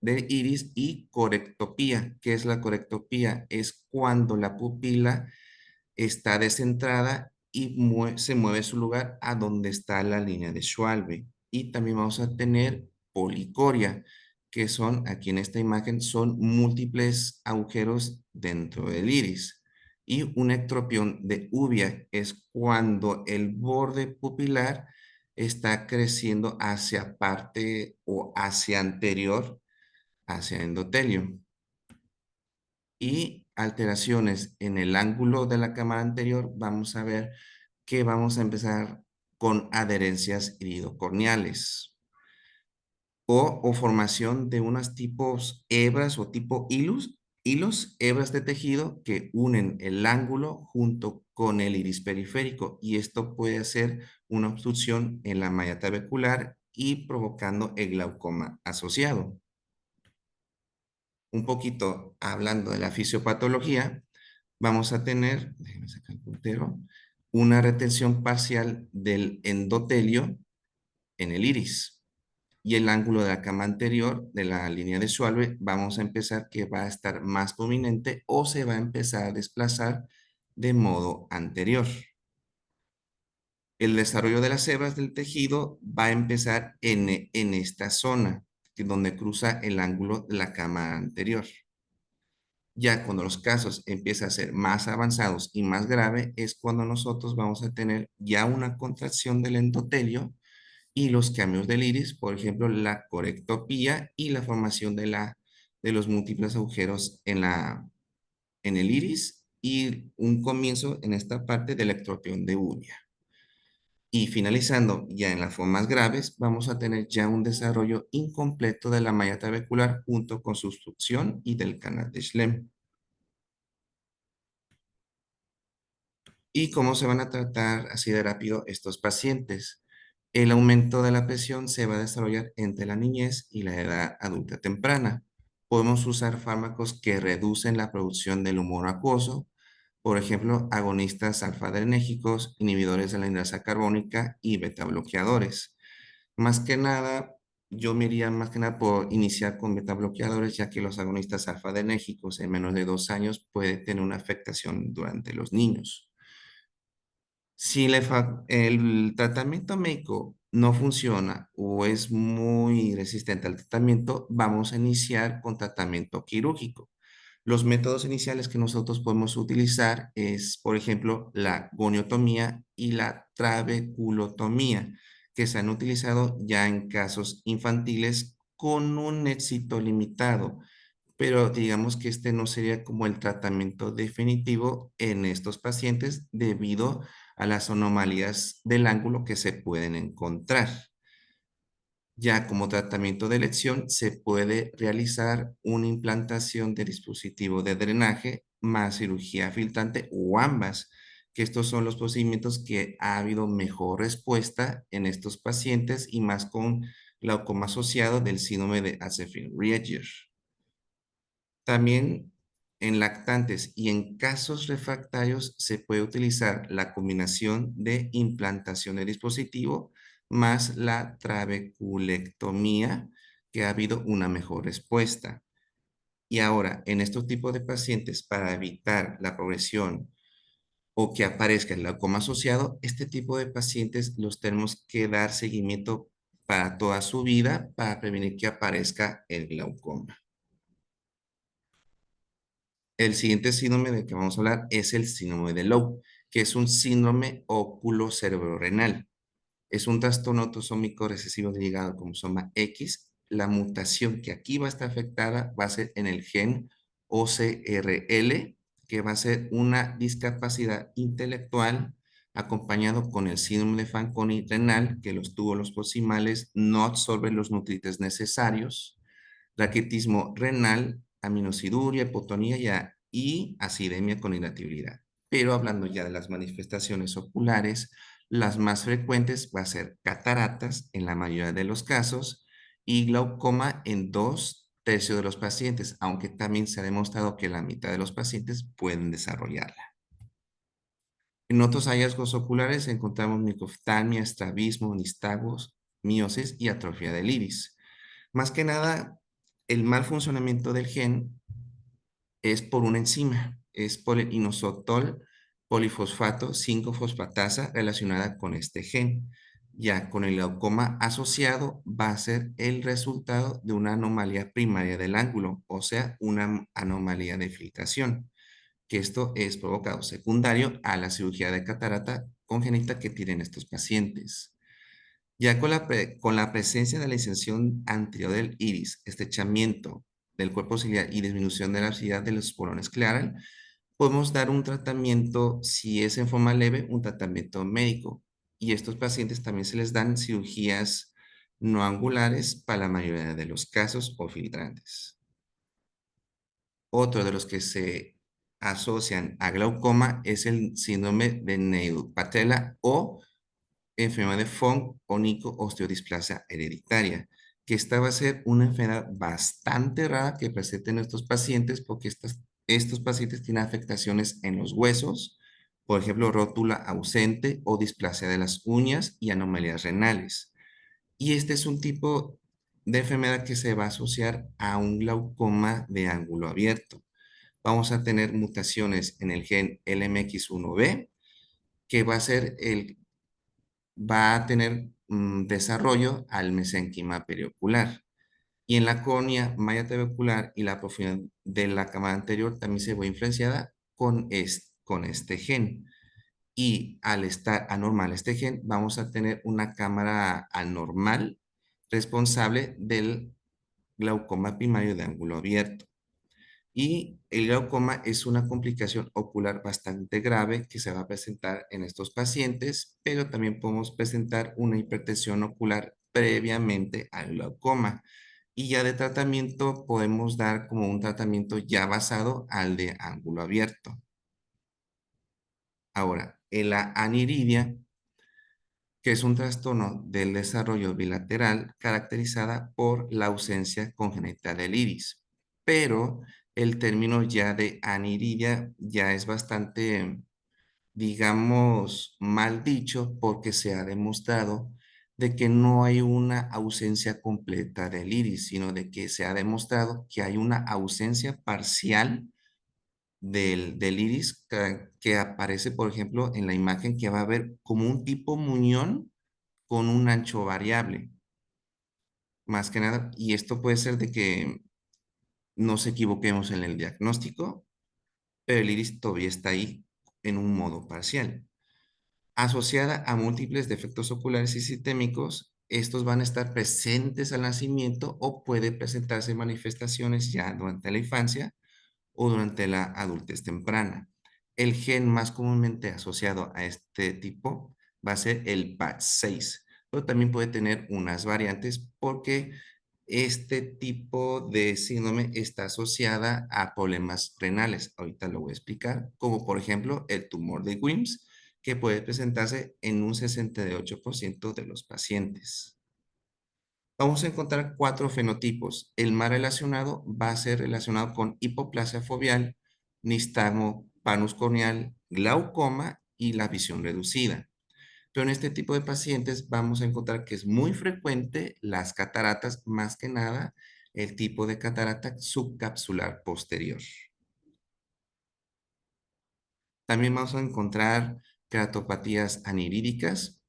del iris y corectopía. ¿Qué es la corectopía? Es cuando la pupila está descentrada y se mueve su lugar a donde está la línea de Schwalbe. Y también vamos a tener policoria, que son, aquí en esta imagen, son múltiples agujeros dentro del iris. Y un ectropión de uvea es cuando el borde pupilar está creciendo hacia parte o hacia anterior, hacia endotelio. Y alteraciones en el ángulo de la cámara anterior, vamos a ver que vamos a empezar con adherencias iridocorneales o formación de unos tipos hebras o tipo hilos, hebras de tejido que unen el ángulo junto con el iris periférico y esto puede hacer una obstrucción en la malla trabecular y provocando el glaucoma asociado. Un poquito hablando de la fisiopatología, vamos a tener, déjenme sacar el puntero, una retención parcial del endotelio en el iris. Y el ángulo de la cama anterior de la línea de Schwalbe, vamos a empezar que va a estar más prominente o se va a empezar a desplazar de modo anterior. El desarrollo de las hebras del tejido va a empezar en esta zona, donde cruza el ángulo de la cama anterior. Ya cuando los casos empiezan a ser más avanzados y más grave, es cuando nosotros vamos a tener ya una contracción del endotelio y los cambios del iris, por ejemplo, la corectopía y la formación de los múltiples agujeros en el iris y un comienzo en esta parte del ectropión de uvea. Y finalizando ya en las formas graves, vamos a tener ya un desarrollo incompleto de la malla trabecular junto con su obstrucción y del canal de Schlemm. ¿Y cómo se van a tratar así de rápido estos pacientes? El aumento de la presión se va a desarrollar entre la niñez y la edad adulta temprana. Podemos usar fármacos que reducen la producción del humor acuoso, por ejemplo, agonistas alfa-adrenérgicos, inhibidores de la ingrasa carbónica y beta-bloqueadores. Más que nada, yo me iría más que nada por iniciar con beta-bloqueadores, ya que los agonistas alfa-adrenérgicos en menos de 2 años pueden tener una afectación durante los niños. Si el tratamiento médico no funciona o es muy resistente al tratamiento, vamos a iniciar con tratamiento quirúrgico. Los métodos iniciales que nosotros podemos utilizar es, por ejemplo, la goniotomía y la trabeculotomía, que se han utilizado ya en casos infantiles con un éxito limitado, pero digamos que este no sería como el tratamiento definitivo en estos pacientes debido a las anomalías del ángulo que se pueden encontrar. Ya como tratamiento de elección se puede realizar una implantación de dispositivo de drenaje más cirugía filtrante o ambas, que estos son los procedimientos que ha habido mejor respuesta en estos pacientes y más con glaucoma asociado del síndrome de Axenfeld-Rieger. También en lactantes y en casos refractarios se puede utilizar la combinación de implantación de dispositivo más la trabeculectomía, que ha habido una mejor respuesta. Y ahora, en estos tipos de pacientes, para evitar la progresión o que aparezca el glaucoma asociado, este tipo de pacientes los tenemos que dar seguimiento para toda su vida para prevenir que aparezca el glaucoma. El siguiente síndrome del que vamos a hablar es el síndrome de Lowe, que es un síndrome óculo-cerebrorenal. Es un trastorno autosómico recesivo de ligado al cromosoma X. La mutación que aquí va a estar afectada va a ser en el gen OCRL, que va a ser una discapacidad intelectual acompañado con el síndrome de Fanconi renal, que los túbulos proximales no absorben los nutrientes necesarios, raquitismo renal, aminosiduria, hipotonía y acidemia con irritabilidad. Pero hablando ya de las manifestaciones oculares, las más frecuentes va a ser cataratas en la mayoría de los casos y glaucoma en 2/3 de los pacientes, aunque también se ha demostrado que la mitad de los pacientes pueden desarrollarla. En otros hallazgos oculares encontramos micoftalmia, estrabismo, nistagmos, miosis y atrofia del iris. Más que nada, el mal funcionamiento del gen es por una enzima, es por el inositol polifosfato 5-fosfatasa relacionada con este gen. Ya con el glaucoma asociado va a ser el resultado de una anomalía primaria del ángulo, o sea, una anomalía de filtración, que esto es provocado secundario a la cirugía de catarata congénita que tienen estos pacientes. Ya con la presencia de la licenciación anterior del iris, estrechamiento del cuerpo ciliar y disminución de la velocidad de los polones Claral, podemos dar un tratamiento, si es en forma leve, un tratamiento médico. Y a estos pacientes también se les dan cirugías no angulares para la mayoría de los casos o filtrantes. Otro de los que se asocian a glaucoma es el síndrome de Neil-Patella o enfermedad de Fong o osteodisplasia hereditaria, que esta va a ser una enfermedad bastante rara que presenten estos pacientes porque estos pacientes tienen afectaciones en los huesos, por ejemplo, rótula ausente o displasia de las uñas y anomalías renales. Y este es un tipo de enfermedad que se va a asociar a un glaucoma de ángulo abierto. Vamos a tener mutaciones en el gen LMX1B, que va a tener desarrollo al mesenquima periocular. Y en la córnea malla y la profundidad de la cámara anterior también se ve influenciada con este gen. Y al estar anormal este gen, vamos a tener una cámara anormal responsable del glaucoma primario de ángulo abierto. Y el glaucoma es una complicación ocular bastante grave que se va a presentar en estos pacientes, pero también podemos presentar una hipertensión ocular previamente al glaucoma. Y ya de tratamiento podemos dar como un tratamiento ya basado al de ángulo abierto. Ahora, la aniridia, que es un trastorno del desarrollo bilateral caracterizada por la ausencia congénita del iris, pero el término ya de aniridia ya es bastante, digamos, mal dicho porque se ha demostrado de que no hay una ausencia completa del iris, sino de que se ha demostrado que hay una ausencia parcial del iris que aparece, por ejemplo, en la imagen que va a haber como un tipo muñón con un ancho variable, más que nada, y esto puede ser de que nos equivoquemos en el diagnóstico, pero el iris todavía está ahí en un modo parcial. Asociada a múltiples defectos oculares y sistémicos, estos van a estar presentes al nacimiento o puede presentarse manifestaciones ya durante la infancia o durante la adultez temprana. El gen más comúnmente asociado a este tipo va a ser el PAX6, pero también puede tener unas variantes porque este tipo de síndrome está asociada a problemas renales. Ahorita lo voy a explicar, como por ejemplo el tumor de Wilms, que puede presentarse en un 68% de los pacientes. Vamos a encontrar 4 fenotipos. El más relacionado va a ser relacionado con hipoplasia foveal, nistagmo panus corneal, glaucoma y la visión reducida. Pero en este tipo de pacientes vamos a encontrar que es muy frecuente las cataratas, más que nada el tipo de catarata subcapsular posterior. También vamos a encontrar keratopatías anirídicas,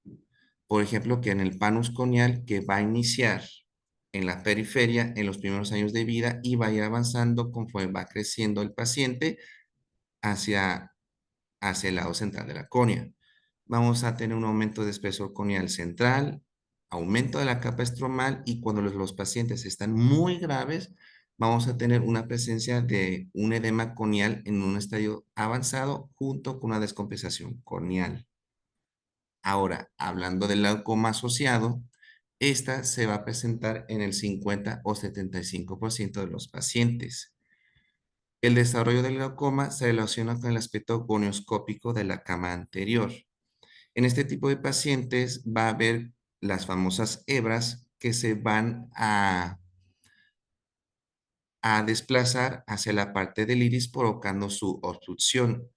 por ejemplo, que en el panus corneal que va a iniciar en la periferia en los primeros años de vida y va a ir avanzando conforme va creciendo el paciente hacia el lado central de la córnea. Vamos a tener un aumento de espesor corneal central, aumento de la capa estromal y cuando los pacientes están muy graves, vamos a tener una presencia de un edema corneal en un estadio avanzado junto con una descompensación corneal. Ahora, hablando del glaucoma asociado, esta se va a presentar en el 50 o 75% de los pacientes. El desarrollo del glaucoma se relaciona con el aspecto gonioscópico de la cama anterior. En este tipo de pacientes va a haber las famosas hebras que se van a desplazar hacia la parte del iris provocando su obstrucción.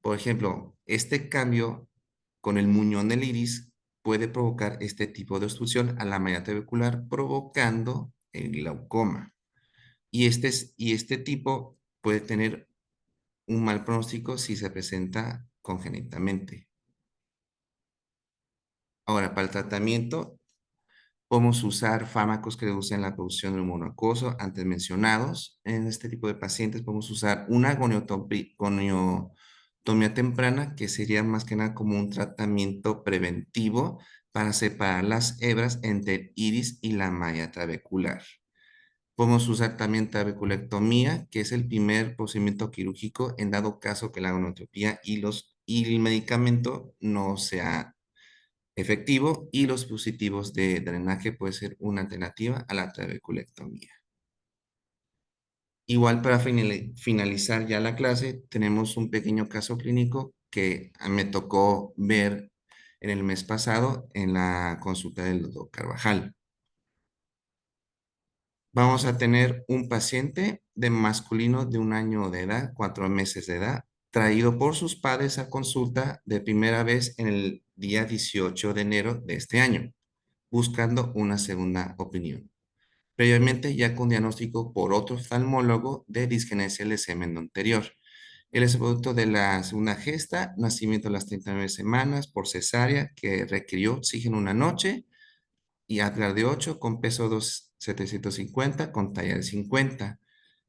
Por ejemplo, este cambio con el muñón del iris puede provocar este tipo de obstrucción a la malla trabecular provocando el glaucoma. Y este tipo puede tener un mal pronóstico si se presenta congénitamente. Ahora, para el tratamiento, podemos usar fármacos que reducen la producción del humor acuoso antes mencionados. En este tipo de pacientes podemos usar una goniotomía temprana, que sería más que nada como un tratamiento preventivo para separar las hebras entre el iris y la malla trabecular. Podemos usar también trabeculectomía, que es el primer procedimiento quirúrgico en dado caso que la goniotomía y el medicamento no sea efectivo y los dispositivos de drenaje puede ser una alternativa a la trabeculectomía. Igual para finalizar ya la clase, tenemos un pequeño caso clínico que me tocó ver en el mes pasado en la consulta del doctor Carvajal. Vamos a tener un paciente de masculino de 1 año de edad, 4 meses de edad, traído por sus padres a consulta de primera vez en el día 18 de enero de este año, buscando una segunda opinión. Previamente ya con diagnóstico por otro oftalmólogo de disgenesia del semen anterior. Él es producto de la segunda gesta, nacimiento a las 39 semanas por cesárea, que requirió oxígeno una noche y Atlas de 8 con peso 750 con talla de 50.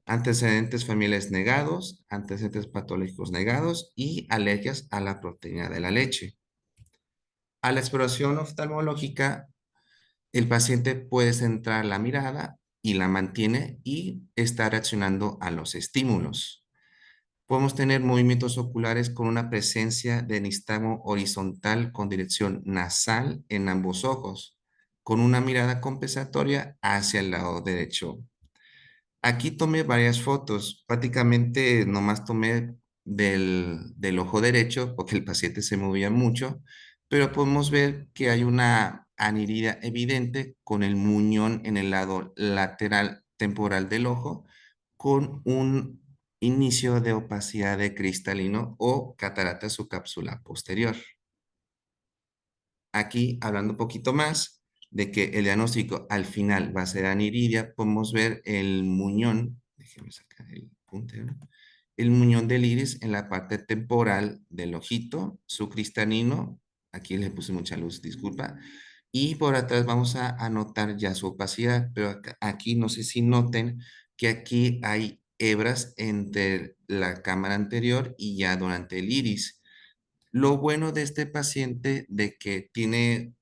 Antecedentes familiares negados, antecedentes patológicos negados y alergias a la proteína de la leche. A la exploración oftalmológica, el paciente puede centrar la mirada y la mantiene y está reaccionando a los estímulos. Podemos tener movimientos oculares con una presencia de nistagmo horizontal con dirección nasal en ambos ojos, con una mirada compensatoria hacia el lado derecho. Aquí tomé varias fotos, prácticamente nomás tomé del ojo derecho porque el paciente se movía mucho, pero podemos ver que hay una aniridia evidente con el muñón en el lado lateral temporal del ojo, con un inicio de opacidad de cristalino o catarata subcapsular posterior. Aquí, hablando un poquito más de que el diagnóstico al final va a ser aniridia, podemos ver el muñón, déjenme sacar el puntero, el muñón del iris en la parte temporal del ojito, su cristalino, aquí le puse mucha luz, disculpa, y por atrás vamos a anotar ya su opacidad, pero aquí no sé si noten, que aquí hay hebras entre la cámara anterior y ya durante el iris. Lo bueno de este paciente de que tiene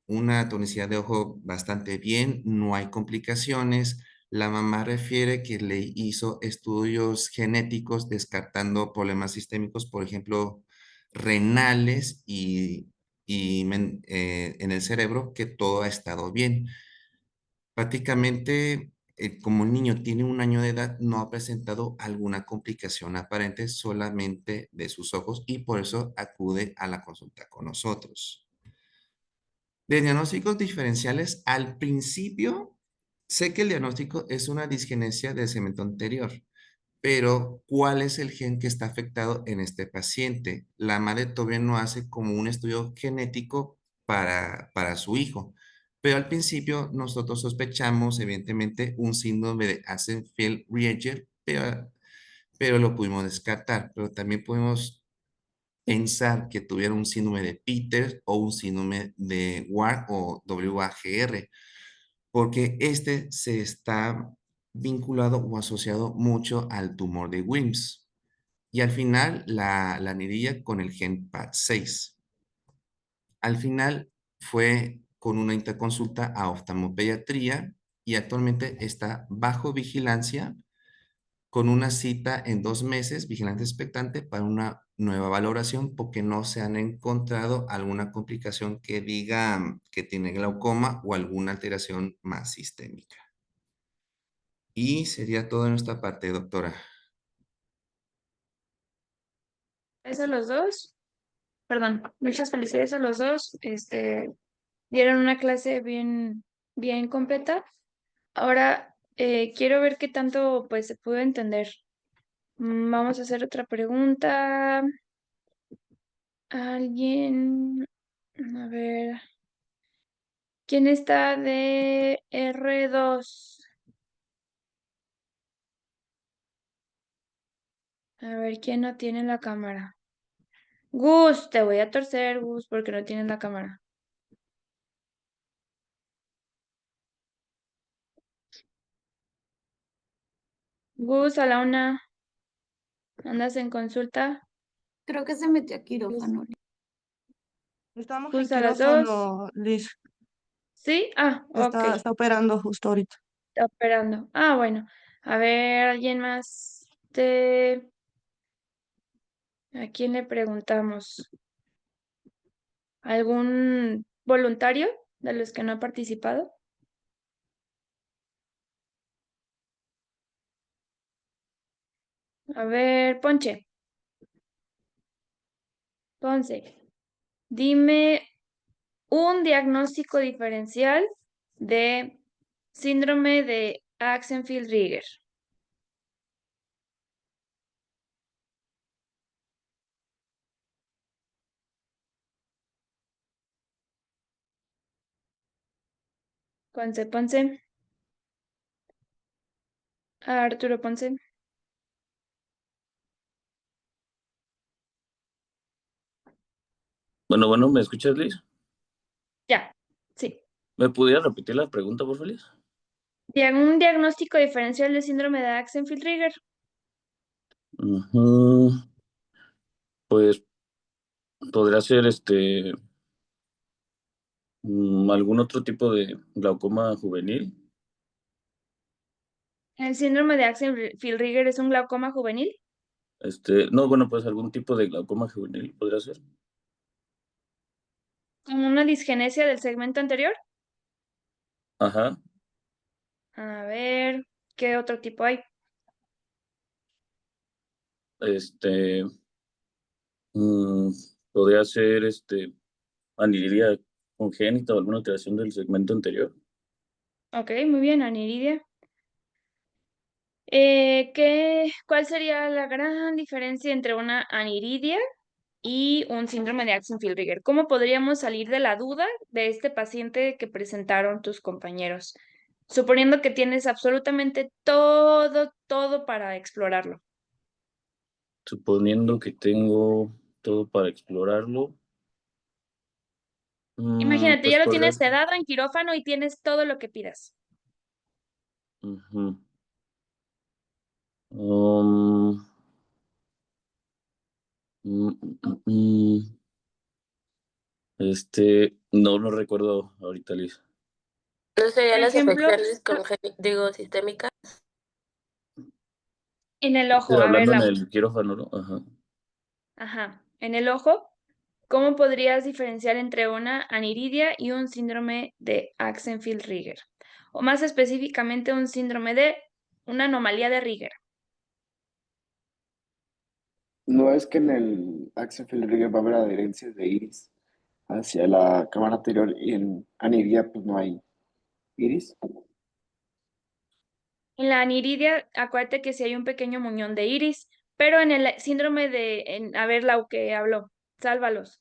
una tonicidad de ojo bastante bien, no hay complicaciones. La mamá refiere que le hizo estudios genéticos descartando problemas sistémicos, por ejemplo, renales y en el cerebro, que todo ha estado bien. Prácticamente, como el niño tiene 1 año de edad, no ha presentado alguna complicación aparente solamente de sus ojos y por eso acude a la consulta con nosotros. De diagnósticos diferenciales, al principio, sé que el diagnóstico es una disgenesia del segmento anterior, pero ¿cuál es el gen que está afectado en este paciente? La madre todavía no hace como un estudio genético para su hijo, pero al principio nosotros sospechamos, evidentemente, un síndrome de Axenfeld-Rieger, pero lo pudimos descartar, pero también podemos pensar que tuviera un síndrome de Peters o un síndrome de WAR o WAGR, porque este se está vinculado o asociado mucho al tumor de Wilms. Y al final, la anidilla con el gen PAD6. Al final fue con una interconsulta a oftalmopediatría y actualmente está bajo vigilancia con una cita en 2 meses, vigilante expectante, para una nueva valoración porque no se han encontrado alguna complicación que diga que tiene glaucoma o alguna alteración más sistémica. Y sería todo de nuestra parte, doctora. Eso los dos. Perdón, muchas felicidades a los dos. Dieron una clase bien, bien completa. Ahora quiero ver qué tanto pues se pudo entender. Vamos a hacer otra pregunta. Alguien, a ver, ¿quién está de R2? A ver, ¿quién no tiene la cámara? Gus, te voy a torcer, Gus, porque no tienes la cámara. Gus, a la una, ¿andas en consulta? Creo que se metió a Gus, quirófano. Estamos en Gus a las 2. quirófano, Liz. ¿Sí? Ah, ok. Está operando justo ahorita. Está operando. Ah, bueno. A ver, ¿alguien más? ¿A quién le preguntamos? ¿Algún voluntario de los que no ha participado? A ver, Ponche. Ponce. Dime un diagnóstico diferencial de síndrome de Axenfeld-Rieger. Ponce, Ponce. Arturo Ponce. Bueno, ¿me escuchas, Liz? Ya, sí. ¿Me pudieras repetir la pregunta, por favor, Liz? Un diagnóstico diferencial de síndrome de Axenfeld-Rieger. Ujú. Pues podría ser algún otro tipo de glaucoma juvenil. ¿El síndrome de Axenfeld-Rieger es un glaucoma juvenil? No, bueno, pues algún tipo de glaucoma juvenil podría ser. ¿Como una disgenesia del segmento anterior? Ajá. A ver, ¿qué otro tipo hay? Este, mm, Podría ser aniridia congénita o alguna alteración del segmento anterior. Ok, muy bien, aniridia. ¿Cuál sería la gran diferencia entre una aniridia y un síndrome de Axenfeld-Rieger? ¿Cómo podríamos salir de la duda de este paciente que presentaron tus compañeros? Suponiendo que tienes absolutamente todo para explorarlo. Suponiendo que tengo todo para explorarlo. Imagínate, Pues ya lo podría. tienes sedado en quirófano y tienes todo lo que pidas. Ujú. Um, mm, mm, mm, no recuerdo ahorita, Liz. ¿No Por serían las ejemplo, afecciones digo, sistémicas? en el ojo, Pero a ver, hablando en Lau. el quirófano, ¿no? Ajá. Ajá, en el ojo, ¿cómo podrías diferenciar entre una aniridia y un síndrome de Axenfeld-Rieger? O más específicamente, un síndrome de una anomalía de Rieger. No es que en el Axenfeld-Rieger va a haber adherencias de iris hacia la cámara anterior y en aniridia pues no hay iris. En la aniridia, acuérdate que sí hay un pequeño muñón de iris, pero en el síndrome a ver, Lau, que habló, sálvalos.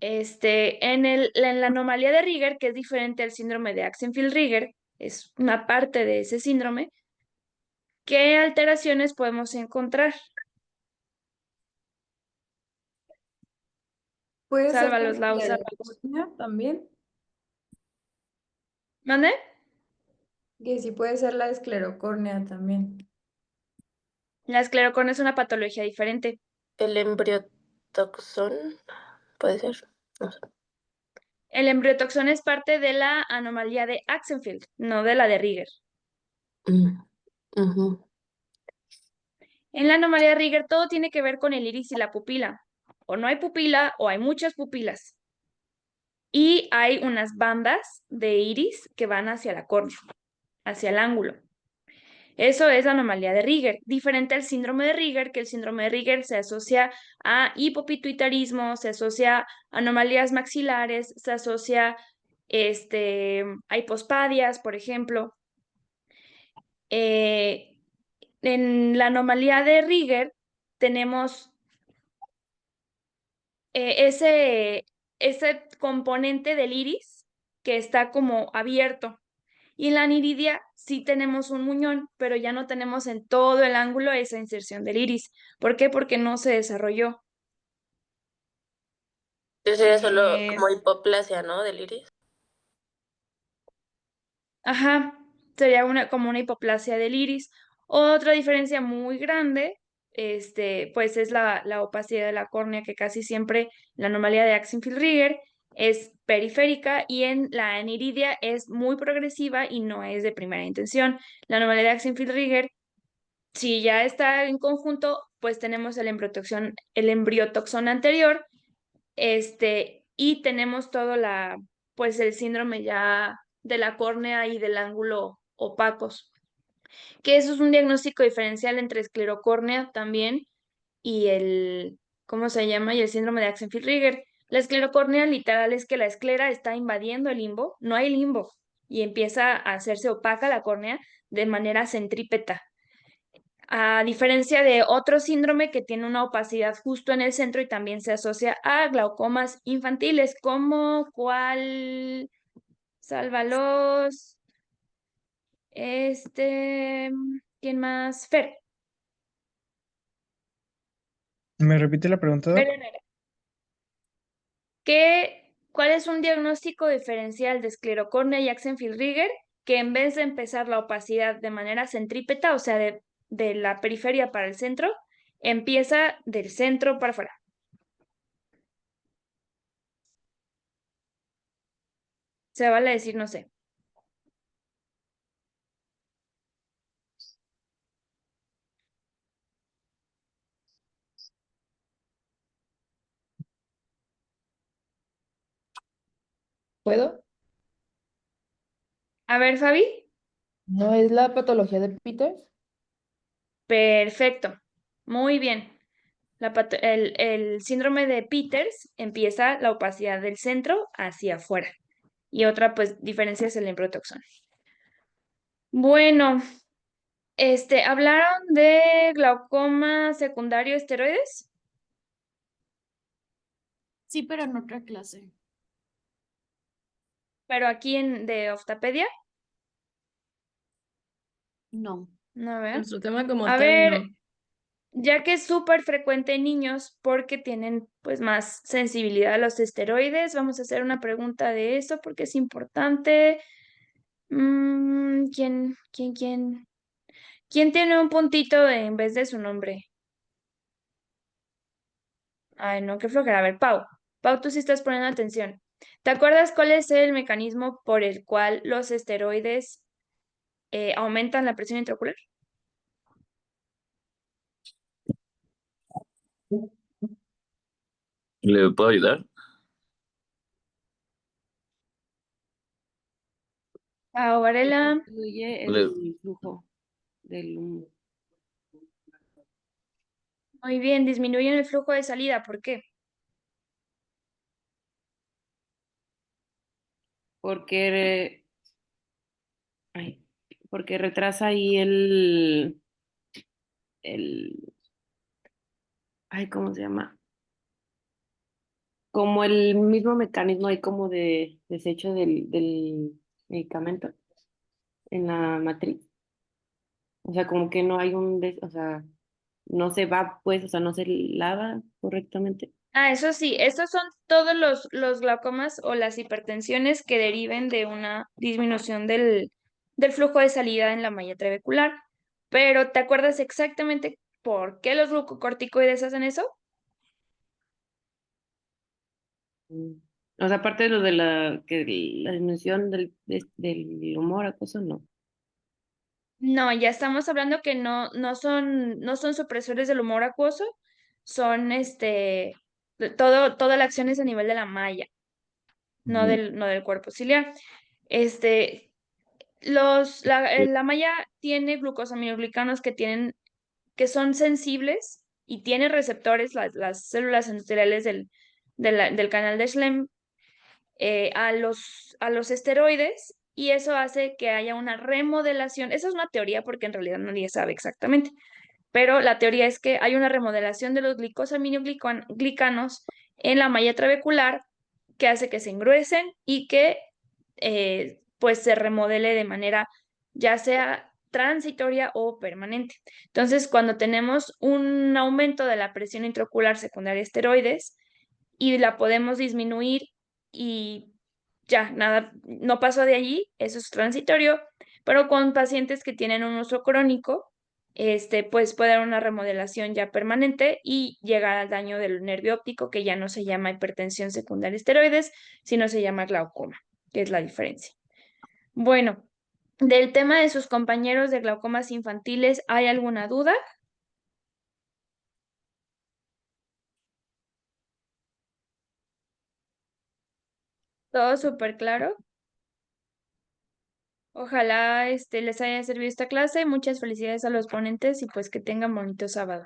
En la anomalía de Rieger, que es diferente al síndrome de Axenfeld-Rieger, es una parte de ese síndrome, ¿qué alteraciones podemos encontrar? Puede ser la Sálvalos, Lau, sálvalos. esclerocornea también, ¿Mande? que sí puede ser la esclerocornea también. La esclerocornea es una patología diferente. El embriotoxón, puede ser. No sé. El embriotoxón es parte de la anomalía de Axenfeld, no de la de Rieger. Ujú. En la anomalía de Rieger todo tiene que ver con el iris y la pupila. O no hay pupila o hay muchas pupilas. Y hay unas bandas de iris que van hacia la córnea, hacia el ángulo. Eso es la anomalía de Rieger, diferente al síndrome de Rieger, que el síndrome de Rieger se asocia a hipopituitarismo, se asocia a anomalías maxilares, se asocia a hipospadias, por ejemplo. En la anomalía de Rieger tenemos ese componente del iris que está como abierto. Y en la aniridia sí tenemos un muñón, pero ya no tenemos en todo el ángulo esa inserción del iris. ¿Por qué? Porque no se desarrolló. Entonces sería solo Eh, como hipoplasia, ¿no? Del iris. Ajá, sería como una hipoplasia del iris. Otra diferencia muy grande, pues es la opacidad de la córnea, que casi siempre la anomalía de Axenfeld-Rieger es periférica y en la aniridia es muy progresiva y no es de primera intención. La anomalía de Axenfeld-Rieger, si ya está en conjunto, pues tenemos el embriotoxón anterior, y tenemos pues el síndrome ya de la córnea y del ángulo opacos, que eso es un diagnóstico diferencial entre esclerocórnea también y ¿cómo se llama? Y el síndrome de Axenfeld-Rieger. La esclerocórnea literal es que la esclera está invadiendo el limbo, no hay limbo, y empieza a hacerse opaca la córnea de manera centrípeta. A diferencia de otro síndrome que tiene una opacidad justo en el centro y también se asocia a glaucomas infantiles, como cuál, Sálvalos, ¿quién más? Fer. ¿Me repite la pregunta, Fer Doc? Herrera. ¿Cuál es un diagnóstico diferencial de esclerocornea y Axenfeld-Rieger que en vez de empezar la opacidad de manera centrípeta, o sea, de la periferia para el centro, empieza del centro para afuera? Se vale decir, no sé. ¿Puedo? A ver, Fabi. ¿No es la patología de Peters? Perfecto. Muy bien. El síndrome de Peters empieza la opacidad del centro hacia afuera. Y otra, pues, diferencia es el embriotoxón. Bueno, ¿hablaron de glaucoma secundario esteroides? Sí, pero en otra clase. Pero aquí de ortopedia, No. a ver. Nuestro tema como A tal, ver, no. ya que es súper frecuente en niños porque tienen pues más sensibilidad a los esteroides, vamos a hacer una pregunta de eso porque es importante. ¿Quién? ¿Quién tiene un puntito en vez de su nombre? Ay, no, qué flojera. A ver, Pau. Pau, tú sí estás poniendo atención. ¿Te acuerdas cuál es el mecanismo por el cual los esteroides aumentan la presión intraocular? ¿Le puedo ayudar? Pau Varela. Disminuye Le- el flujo del humo. Muy bien, disminuyen el flujo de salida. ¿Por qué? Porque, ay, porque retrasa ahí ay, ¿cómo se llama? Como el mismo mecanismo ahí como de desecho del medicamento en la matriz. O sea, como que no hay o sea, no se va, pues, o sea, no se lava correctamente. Ah, eso sí, estos son todos los glaucomas o las hipertensiones que deriven de una disminución del flujo de salida en la malla trabecular. Pero, ¿te acuerdas exactamente por qué los glucocorticoides hacen eso? Mm. O sea, aparte de lo de la disminución del humor, acuoso, no. No, ya estamos hablando que no son supresores del humor acuoso, son toda la acción es a nivel de la malla, Ujú. no del cuerpo ciliar. Este, la malla tiene glucosaminoglicanos que son sensibles y tiene receptores, las células endoteliales del canal de Schlemm, a los esteroides, y eso hace que haya una remodelación. Esa es una teoría porque en realidad nadie sabe exactamente, pero la teoría es que hay una remodelación de los glicanos en la malla trabecular que hace que se engruesen y que pues se remodele de manera ya sea transitoria o permanente. Entonces, cuando tenemos un aumento de la presión intraocular secundaria a esteroides y la podemos disminuir y ya, nada, no pasó de allí, eso es transitorio, pero con pacientes que tienen un uso crónico, pues puede haber una remodelación ya permanente y llegar al daño del nervio óptico, que ya no se llama hipertensión secundaria a esteroides, sino se llama glaucoma, que es la diferencia. Bueno, del tema de sus compañeros de glaucomas infantiles, ¿hay alguna duda? ¿Todo súper claro? Ojalá les haya servido esta clase. Muchas felicidades a los ponentes y pues que tengan bonito sábado.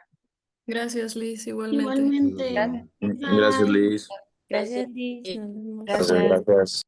Gracias, Liz, igualmente. Igualmente. Gracias. Gracias, Bye. Liz. Gracias. Gracias, Liz. Nos vemos. Gracias.